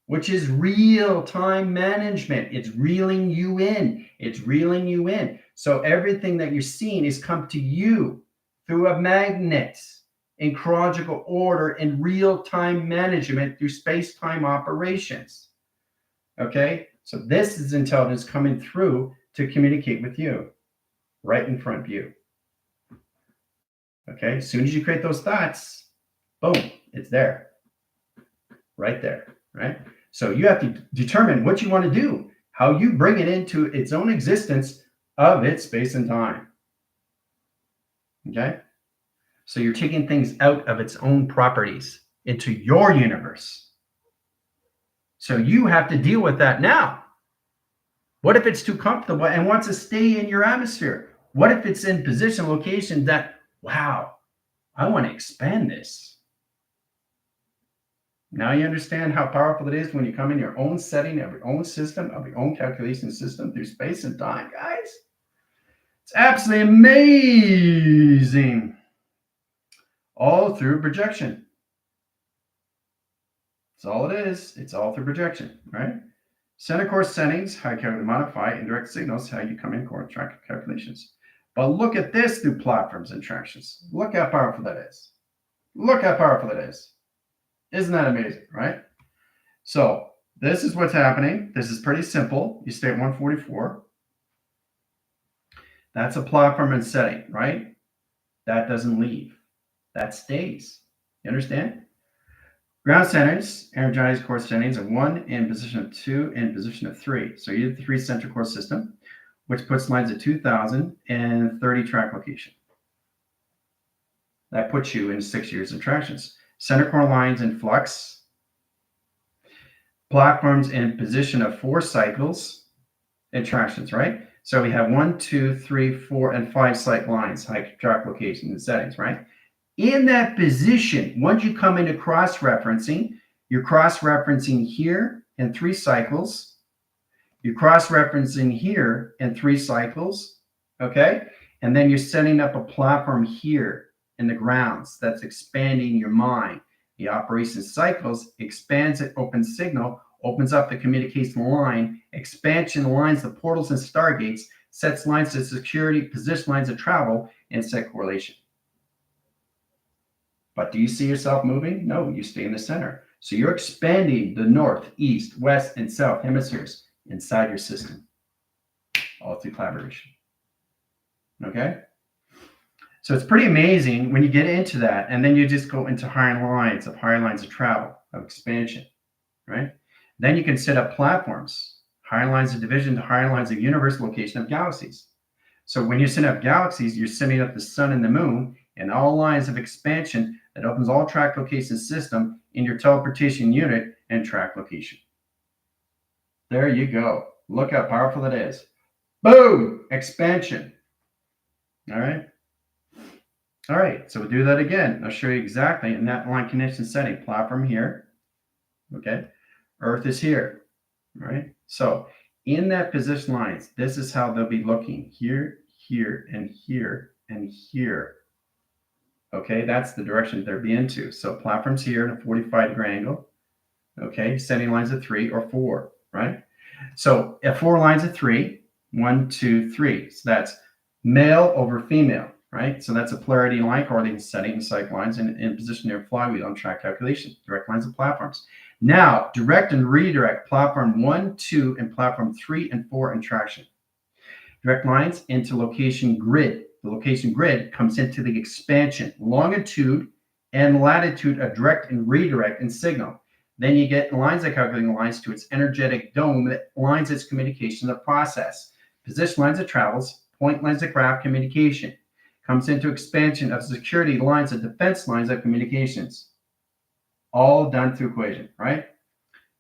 which is real-time management. It's reeling you in. It's reeling you in. So everything that you're seeing is come to you through a magnet in chronological order in real-time management through space-time operations. Okay? So this is intelligence coming through to communicate with you right in front of you. Okay? As soon as you create those thoughts, boom, it's there. Right there, right? So you have to determine what you want to do, how you bring it into its own existence of its space and time. Okay? So you're taking things out of its own properties into your universe. So you have to deal with that now. What if it's too comfortable and wants to stay in your atmosphere? What if it's in position, location that, wow, I want to expand this. Now you understand how powerful it is when you come in your own setting of your own system, of your own calculation system through space and time, guys. It's absolutely amazing. All through projection. That's all it is. It's all through projection, right? Center course settings, how you can modify indirect signals, how you come in core track calculations. But look at this through platforms and tractions. Look how powerful that is. Look how powerful that is. Isn't that amazing, right? So this is what's happening. This is pretty simple. You stay at 144. That's a platform and setting, right? That doesn't leave. That stays. You understand? Ground centers, energized core settings of 1 in position of 2 in position of 3. So you have the 3 center core system, which puts lines at 2,000 and 30 track location. That puts you in 6 years of tractions. Center core lines in flux. Platforms in position of 4 cycles and tractions, right? So we have 1, 2, 3, 4, and 5 cycle lines, high track location and settings, right? In that position, once you come into cross-referencing, you're cross-referencing here in 3 cycles. You're cross-referencing here in 3 cycles, okay? And then you're setting up a platform here in the grounds. That's expanding your mind. The operation cycles expands it, opens signal, opens up the communication line, expansion lines, the portals and stargates, sets lines of security, position lines of travel, and set correlation. But do you see yourself moving? No, you stay in the center. So you're expanding the north, east, west, and south hemispheres inside your system, all through collaboration. Okay? So it's pretty amazing when you get into that, and then you just go into higher lines of travel, of expansion, right? Then you can set up platforms, higher lines of division to higher lines of universe, location of galaxies. So when you set up galaxies, you're setting up the sun and the moon and all lines of expansion that opens all track location system in your teleportation unit and track location. There you go. Look how powerful it is. Boom! Expansion. All right. All right, so we'll do that again. I'll show you exactly in that line connection setting. Platform here, okay? Earth is here, all right? So in that position lines, this is how they'll be looking here, here, and here, and here. Okay, that's the direction they'll be into. So platforms here in a 45-degree angle, okay? Setting lines of 3 or 4, right? So at 4 lines of 3, 1, 2, 3. So that's male over female. Right? So that's a polarity line correlating setting cycle lines in position near flywheel on track calculation, direct lines of platforms. Now, direct and redirect platform 1, 2, and platform 3 and 4 in traction. Direct lines into location grid. The location grid comes into the expansion, longitude and latitude of direct and redirect and signal. Then you get lines of calculating lines to its energetic dome that lines its communication of process. Position lines of travels, point lines of graph communication. Comes into expansion of security lines and defense lines of communications. All done through equation, right?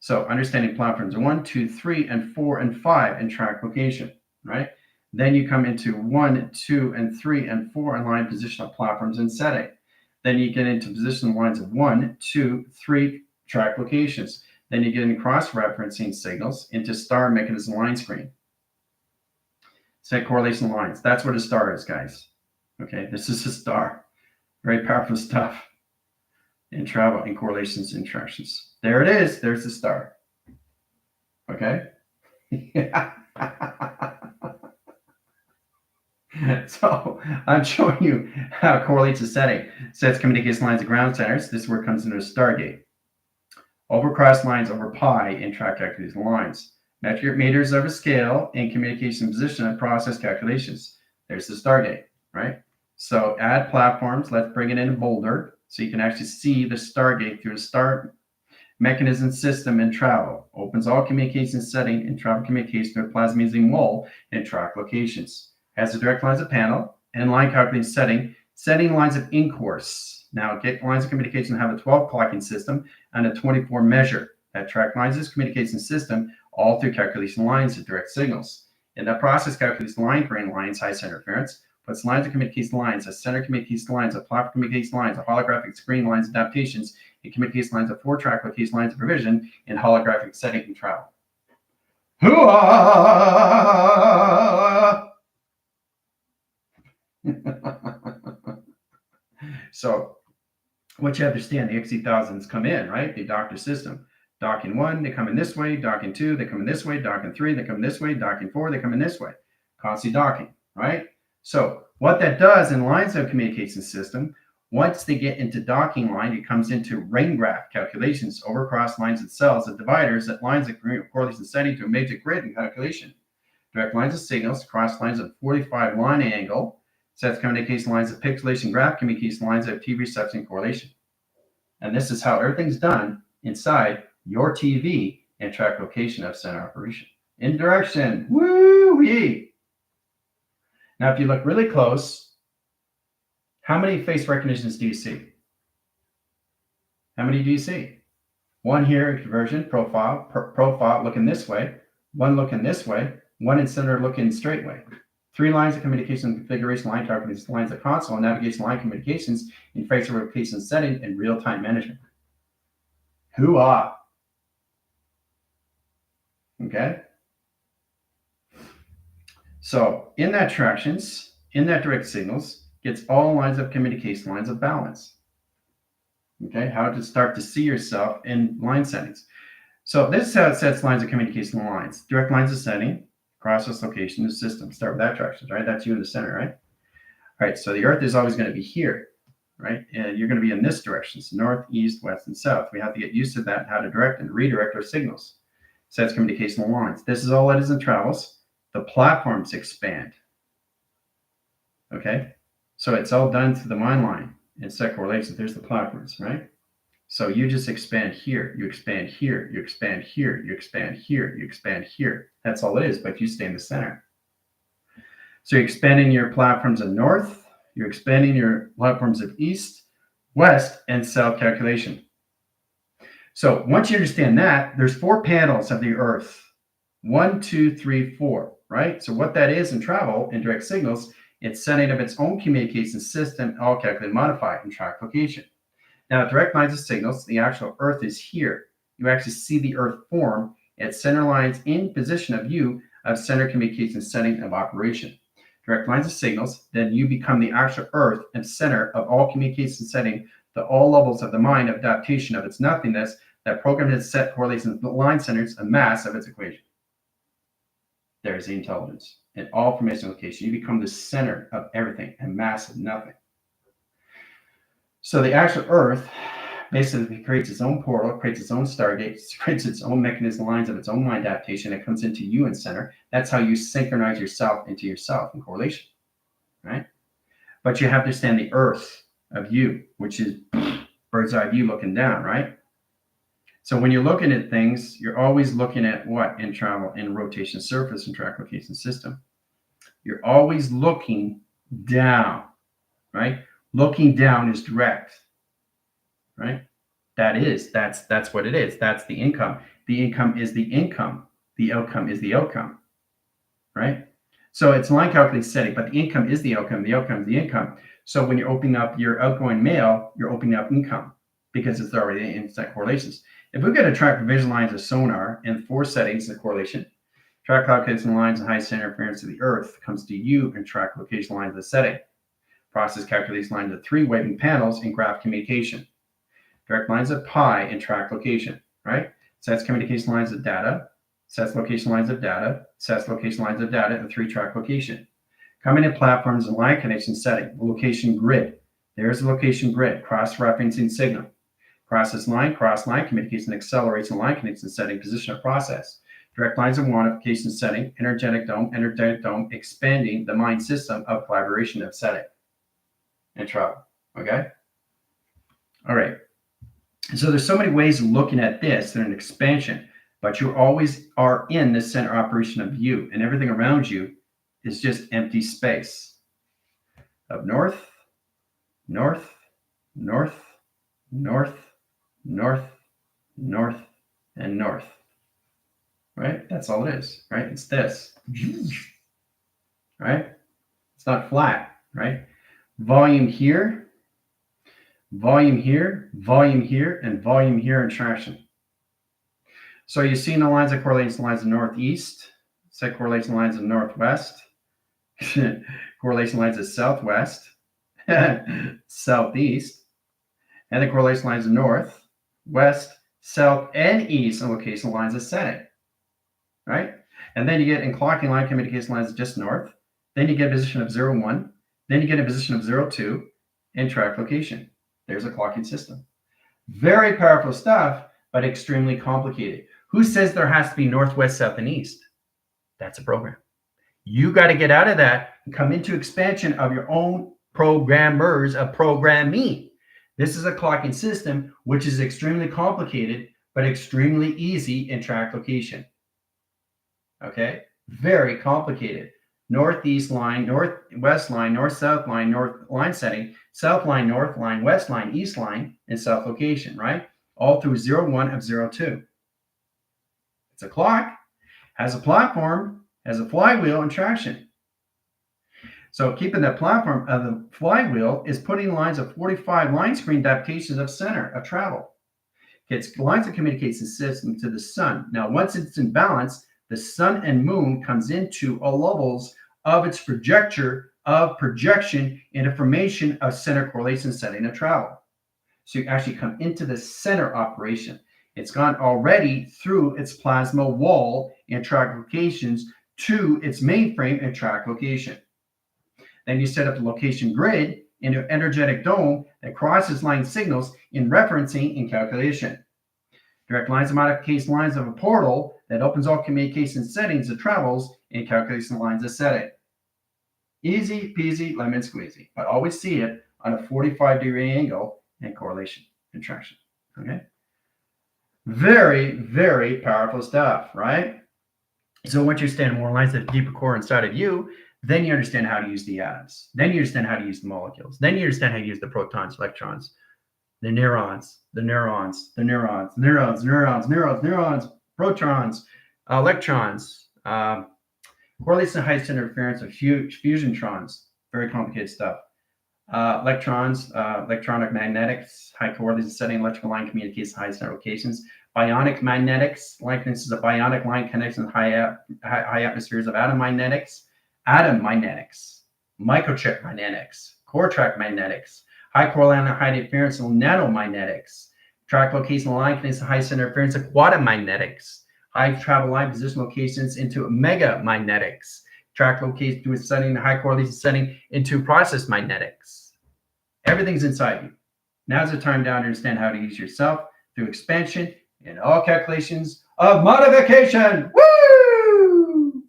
So understanding platforms 1, 2, 3, and 4, and 5 in track location, right? Then you come into 1, 2, and 3, and 4 in line position of platforms and setting. Then you get into position lines of 1, 2, 3 track locations. Then you get in cross-referencing signals into star mechanism line screen. Set correlation lines. That's what a star is, guys. Okay, this is a star. Very powerful stuff in travel, in correlations, interactions. There it is. There's the star. Okay. So I'm showing you how it correlates a setting. Sets communication lines of ground centers. This is where it comes into a Stargate. Over cross lines over pi in track calculation lines. Metric meters of a scale in communication position and process calculations. There's the Stargate, right? So add platforms. Let's bring it in Boulder so you can actually see the Stargate through a star mechanism system and travel. Opens all communication setting and travel communication to a plasmazine wall and track locations. Has a direct lines of panel and line calculating setting lines of in course. Now get lines of communication have a 12 clocking system and a 24 measure that track lines of communication system all through calculation lines of direct signals. In that process, calculates line grain lines, high center interference, puts lines of communication lines, a center communication lines, a platform communication lines, a holographic screen lines adaptations, and communication lines of 4-track location lines of provision in holographic setting and travel. So what you understand, the XC1000s come in, right? They dock the system. Docking 1, they come in this way. Docking 2, they come in this way. Docking 3, they come this way. Docking 4, they come in this way. Constantly docking, right? So what that does in lines of communication system, once they get into docking line, it comes into ring graph calculations over cross lines of cells of dividers that lines of correlation setting to a major grid and calculation. Direct lines of signals, cross lines of 45 line angle, sets communication lines of pixelation graph communication lines of TV reception correlation. And this is how everything's done inside your TV and track location of center operation. In direction, woo-wee. Now, if you look really close, how many face recognitions do you see? How many do you see? One here, conversion, profile looking this way, one looking this way, one in center looking straight way. 3 lines of communication configuration line calculation lines of console and navigation line communications in face location setting and real-time management. Hoo-ah. Okay. So in that tractions, in that direct signals, gets all lines of communication lines of balance. Okay, how to start to see yourself in line settings. So this is how it sets lines of communication lines. Direct lines of setting, process location, the system. Start with that tractions, right? That's you in the center, right? All right, so the Earth is always going to be here, right? And you're going to be in this direction, so north, east, west, and south. We have to get used to that, how to direct and redirect our signals. Sets communication lines. This is all it is in travels. The platforms expand. Okay, so it's all done through the mind line and set correlations. There's the platforms, right? So you just expand here, you expand here, you expand here, you expand here, you expand here. That's all it is, but you stay in the center. So you're expanding your platforms of north, you're expanding your platforms of east, west, and south calculation. So once you understand that, there's 4 panels of the Earth. 1, 2, 3, 4, right? So what that is in travel and direct signals, it's setting up its own communication system, all calculated, modified, and track location. Now, direct lines of signals, the actual Earth is here. You actually see the Earth form at center lines in position of view of center communication setting of operation. Direct lines of signals, then you become the actual Earth and center of all communication setting to all levels of the mind of adaptation of its nothingness that programmed its set correlation line centers a mass of its equation. There's the intelligence. In all formation location, you become the center of everything and mass of nothing. So the actual Earth basically creates its own portal, creates its own stargate, creates its own mechanism lines of its own mind adaptation. It comes into you in center. That's how you synchronize yourself into yourself in correlation, right? But you have to understand the Earth of you, which is bird's eye view looking down, right? So when you're looking at things, you're always looking at what in travel in rotation surface and track location system. You're always looking down, right? Looking down is direct, right? That's what it is. That's the income. The income is the income. The outcome is the outcome, right? So it's line calculated setting, but the income is the outcome. The outcome is the income. So when you're opening up your outgoing mail, you're opening up income because it's already in set correlations. If we've got to track provision lines of sonar and 4 settings of correlation, Track location lines and high center interference to the Earth. Comes to you and track location lines of the setting. Process calculates lines of 3 waving panels in graph communication. Direct lines of pi and track location, right? Sets communication lines of data, sets location lines of data, sets location lines of data, and 3 track location. Coming in platforms and line connection setting, location grid. There's the location grid, cross-referencing signal. Process line, cross line, communication accelerates and line connection setting, position of process. Direct lines of quantification setting, energetic dome, expanding the mind system of collaboration of setting and travel, okay? All right. So there's so many ways of looking at this. They're an expansion, but you always are in the center operation of you, and everything around you is just empty space of north, north, north, north, north, north, and north, right? That's all it is, right? It's this, right? It's not flat, right? Volume here, volume here, volume here, and volume here in traction. So you're seeing the lines that correlate to the lines of northeast, set correlation lines of northwest, correlation lines of southwest, southeast, and the correlation lines of north, west, south, and east, and location lines of setting, right? And then you get in clocking line communication lines of just north. Then you get a position of 0, 1. Then you get a position of 0, 2, and track location. There's a clocking system. Very powerful stuff, but extremely complicated. Who says there has to be north, west, south, and east? That's a program. You got to get out of that and come into expansion of your own programmers of programming. This is a clocking system, which is extremely complicated, but extremely easy in track location. Okay? Very complicated. Northeast line, northwest line, north-south line, north line setting, south line, north line, west line, east line, and south location, right? All through 0, 1 of 0, 2. It's a clock, has a platform, has a flywheel and traction. So keeping that platform of the flywheel is putting lines of 45 line screen adaptations of center of travel. Gets lines of communication system to the sun. Now, once it's in balance, the sun and moon comes into all levels of its projector of projection and information of center correlation setting of travel. So you actually come into the center operation. It's gone already through its plasma wall and track locations to its mainframe and track location. Then you set up the location grid into an energetic dome that crosses line signals in referencing and calculation. Direct lines of modification lines of a portal that opens all communication settings that travels and calculation lines of setting. Easy peasy lemon squeezy, but always see it on a 45-degree angle and correlation and traction. Okay? Very, very powerful stuff, right? So once you understand more lines of deeper core inside of you, then you understand how to use the atoms. Then you understand how to use the molecules. Then you understand how to use the protons, electrons, the neurons, protons, electrons, correlation to high center interference of fusiontrons, very complicated stuff. Electrons, electronic magnetics, high correlation setting, electrical line communications, high center locations. Bionic magnetics, likenesses of bionic line connections, high atmospheres of atom magnetics, microchip magnetics, core track magnetics, high correlation, high interference, nanomagnetics, track location line connections, high center interference of quantum magnetics, high travel line position locations into mega magnetics, track location to a setting, high correlation setting into process magnetics. Everything's inside you. Now's the time down to understand how to use yourself through expansion in all calculations of modification. Woo!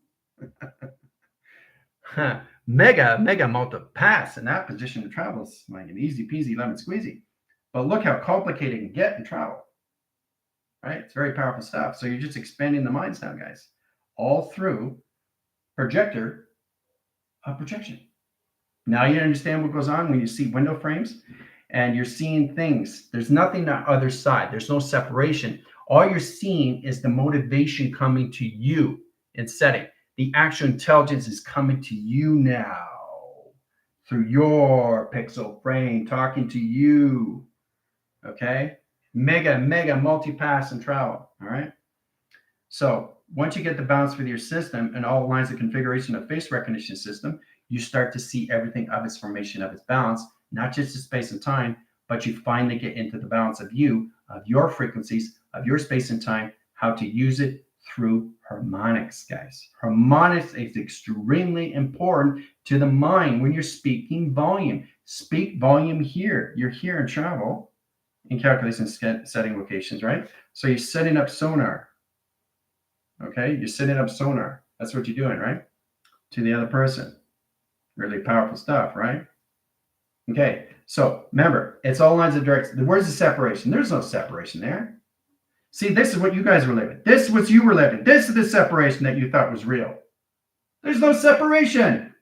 mega multipass in that position of travel is like an easy peasy lemon squeezy. But look how complicated it can get in travel. Right? It's very powerful stuff. So you're just expanding the minds now, guys. All through projector of projection. Now you understand what goes on when you see window frames and you're seeing things. There's nothing on the other side. There's no separation. All you're seeing is the motivation coming to you and setting. The actual intelligence is coming to you now through your pixel frame, talking to you. Okay? Mega multipass and travel. All right? So once you get the balance with your system and all lines of configuration of face recognition system, you start to see everything of its formation, of its balance, not just the space and time, but you finally get into the balance of you, of your frequencies, of your space and time, how to use it through harmonics, guys. Harmonics is extremely important to the mind when you're speaking volume. Speak volume here. You're here in travel, in calculation setting locations, right? So you're setting up sonar. Okay, you're setting up sonar. That's what you're doing, right? To the other person. Really powerful stuff, right? Okay, so remember, it's all lines of direct. Where's the separation? There's no separation there. See, this is what you guys were living. This is what you were living. This is the separation that you thought was real. There's no separation.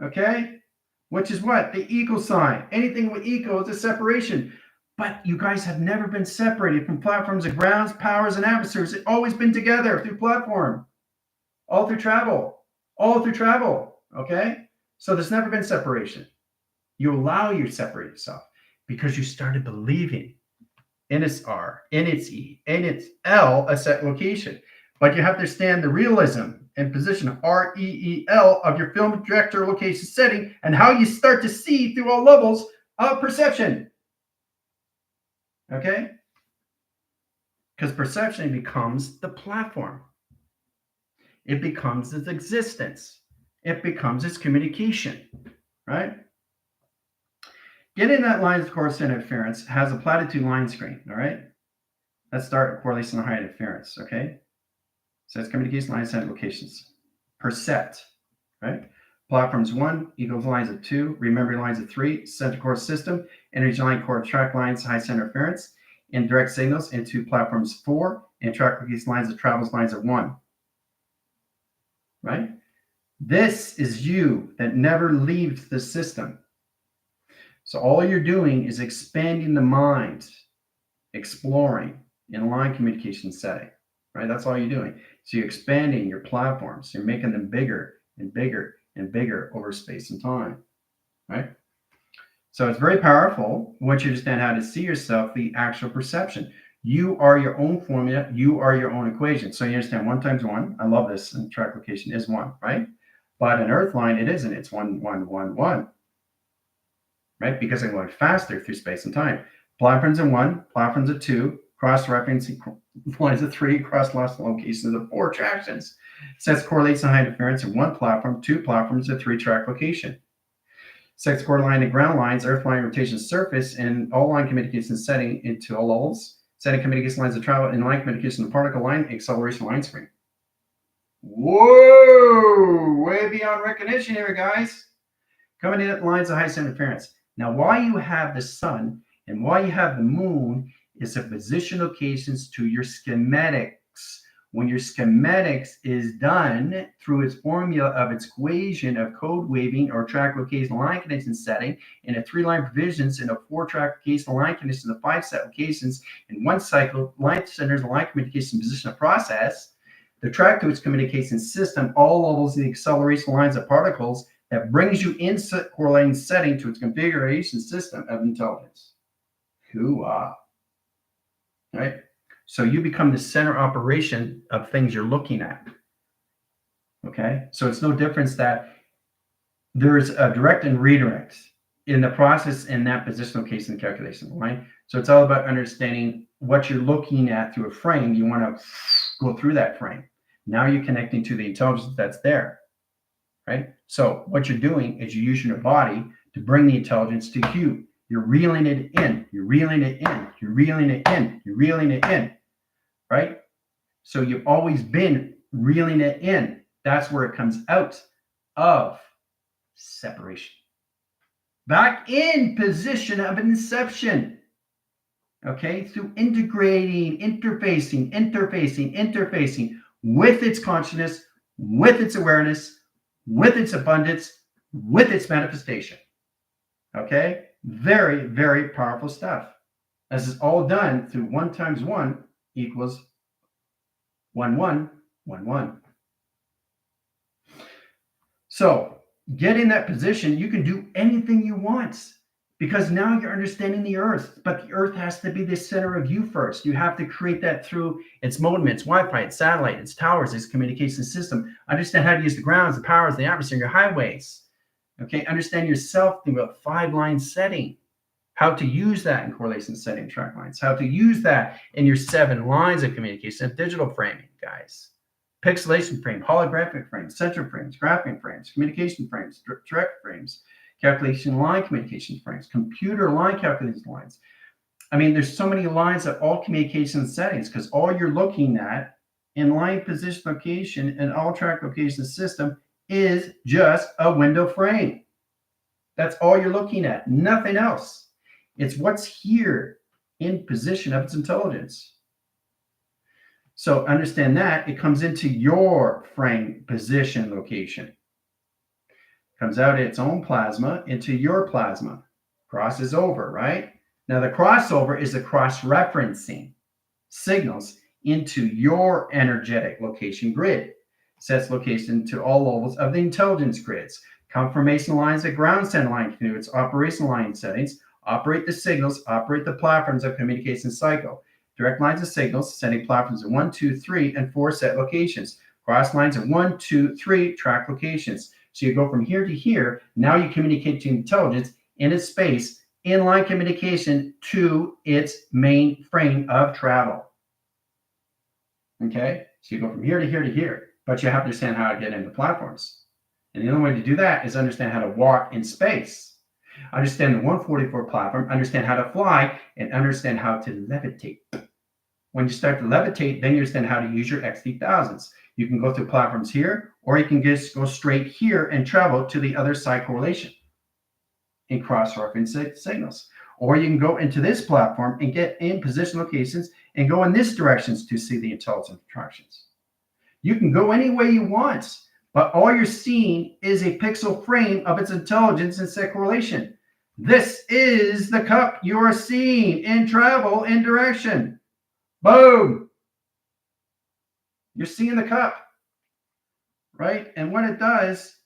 Okay? Which is what? The equal sign. Anything with equal is a separation. But you guys have never been separated from platforms of grounds, powers, and atmospheres. It's always been together through platform. All through travel. All through travel. Okay? So there's never been separation. You allow you to separate yourself because you started believing in its R, in its E, in its L, a set location. But you have to understand the realism and position REEL of your film director location setting and how you start to see through all levels of perception. Okay? Because perception becomes the platform. It becomes its existence. It becomes its communication, right? Getting that line of coarse interference has a platitude line screen, all right? Let's start with correlation of high interference, okay? So it's communication lines and locations. Percept, right? Platforms 1 equals lines of 2, remember lines of 3, center core system, energy line core track lines, high center interference, and direct signals into platforms 4, and track location lines of travels lines of 1, right? This is you that never leaves the system. So all you're doing is expanding the mind, exploring in line communication setting, right? That's all you're doing. So you're expanding your platforms. You're making them bigger and bigger and bigger over space and time, right? So it's very powerful once you understand how to see yourself, the actual perception. You are your own formula. You are your own equation. So you understand 1 times 1. I love this. And track location is 1, right? But an earth line, it isn't. It's 1, 1, 1, 1. Right? Because I'm going faster through space and time. Platforms of 1, platforms of 2, cross-referencing lines of 3, cross-loss locations of 4 attractions. Sets correlates and high interference in 1 platform, 2 platforms, a 3-track location. Sets core line and ground lines, earth line rotation surface, and all line communication setting into all levels. Setting communication lines of travel and line communication of particle line, acceleration line screen. Whoa! Way beyond recognition here, guys. Coming in at lines of high interference. Now, why you have the sun and why you have the moon is the position locations to your schematics. When your schematics is done through its formula of its equation of code waving or track location line condition setting in a 3-line provisions in a 4-track location line condition of 5 set locations in 1 cycle, line centers, the line communication position of process, the track to its communication system, all levels of the acceleration lines of particles that brings you in correlating setting to its configuration system of intelligence. Hoo-ah. Right? So you become the center operation of things you're looking at. Okay? So it's no difference that there's a direct and redirect in the process in that position location calculation, right? So it's all about understanding what you're looking at through a frame. You want to go through that frame. Now you're connecting to the intelligence that's there. Right? So what you're doing is you're using your body to bring the intelligence to you. You're reeling it in. You're reeling it in. You're reeling it in. You're reeling it in. Right? So you've always been reeling it in. That's where it comes out of separation. Back in position of inception. Okay? Through integrating, interfacing with its consciousness, with its awareness, with its abundance, with its manifestation. Okay? Very, very powerful stuff. This is all done through 1 times 1 equals 1, 1, 1, 1. So, get in that position. You can do anything you want Because now you're understanding the earth, but the earth has to be the center of you first. You have to create that through its modem, its Wi-Fi, its satellite, its towers, its communication system. Understand how to use the grounds, the powers, the atmosphere, your highways. Okay, understand yourself through a 5-line setting. How to use that in correlation setting track lines. How to use that in your 7 lines of communication of digital framing, guys. Pixelation frame, holographic frames, sensor frames, graphing frames, communication frames, direct frames, calculation line communication frames, computer line calculation lines. I mean, there's so many lines of all communication settings because all you're looking at in line position location and all track location system is just a window frame. That's all you're looking at, nothing else. It's what's here in position of its intelligence. So understand that it comes into your frame position location. Comes out its own plasma into your plasma. Crosses over, right? Now the crossover is the cross-referencing signals into your energetic location grid. Sets location to all levels of the intelligence grids. Confirmation lines at ground center line can do its operational line settings. Operate the signals, operate the platforms of communication cycle. Direct lines of signals, sending platforms at 1, 2, 3, and 4 set locations. Cross lines at 1, 2, 3 track locations. So you go from here to here. Now you communicate to intelligence in its space, inline communication to its main frame of travel. Okay? So you go from here to here to here, but you have to understand how to get into platforms. And the only way to do that is understand how to walk in space. Understand the 144 platform, understand how to fly, and understand how to levitate. When you start to levitate, then you understand how to use your XT1000s. You can go through platforms here, or you can just go straight here and travel to the other side correlation in cross-reference signals. Or you can go into this platform and get in position locations and go in this directions to see the intelligent attractions. You can go any way you want, but all you're seeing is a pixel frame of its intelligence and set correlation. This is the cup you are seeing in travel and direction. Boom. You're seeing the cup, right? And when it does,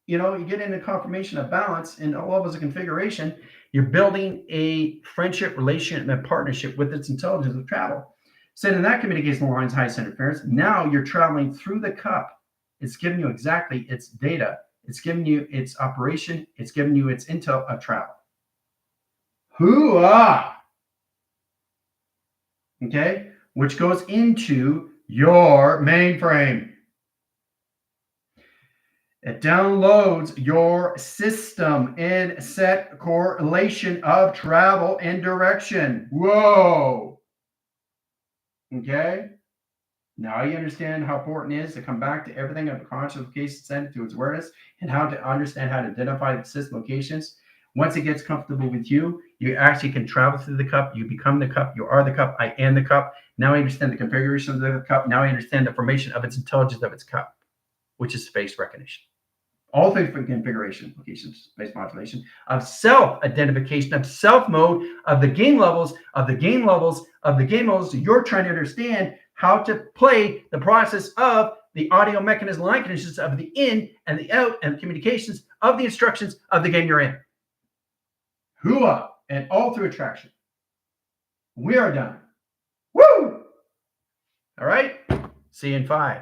you get into confirmation of balance in all levels of configuration. You're building a friendship, relation, and a partnership with its intelligence of travel. Sending that communication lines highest interference. Now you're traveling through the cup. It's giving you exactly its data. It's giving you its operation. It's giving you its intel of travel. Hoo-ah! Okay? Which goes into your mainframe. It downloads your system in set correlation of travel and direction. Whoa! Okay? Now you understand how important it is to come back to everything of the conscious location, send it to its awareness, and how to understand how to identify the system locations. Once it gets comfortable with you, you actually can travel through the cup. You become the cup. You are the cup. I am the cup. Now I understand the configuration of the cup. Now I understand the formation of its intelligence of its cup, which is face recognition. All three configuration locations, space modulation, of self-identification, of self-mode, of the game levels, of the game levels, of the game levels. So you're trying to understand how to play the process of the audio mechanism, line conditions of the in and the out and the communications of the instructions of the game you're in. Hooah! And all through attraction. We are done. Woo! All right. See you in 5.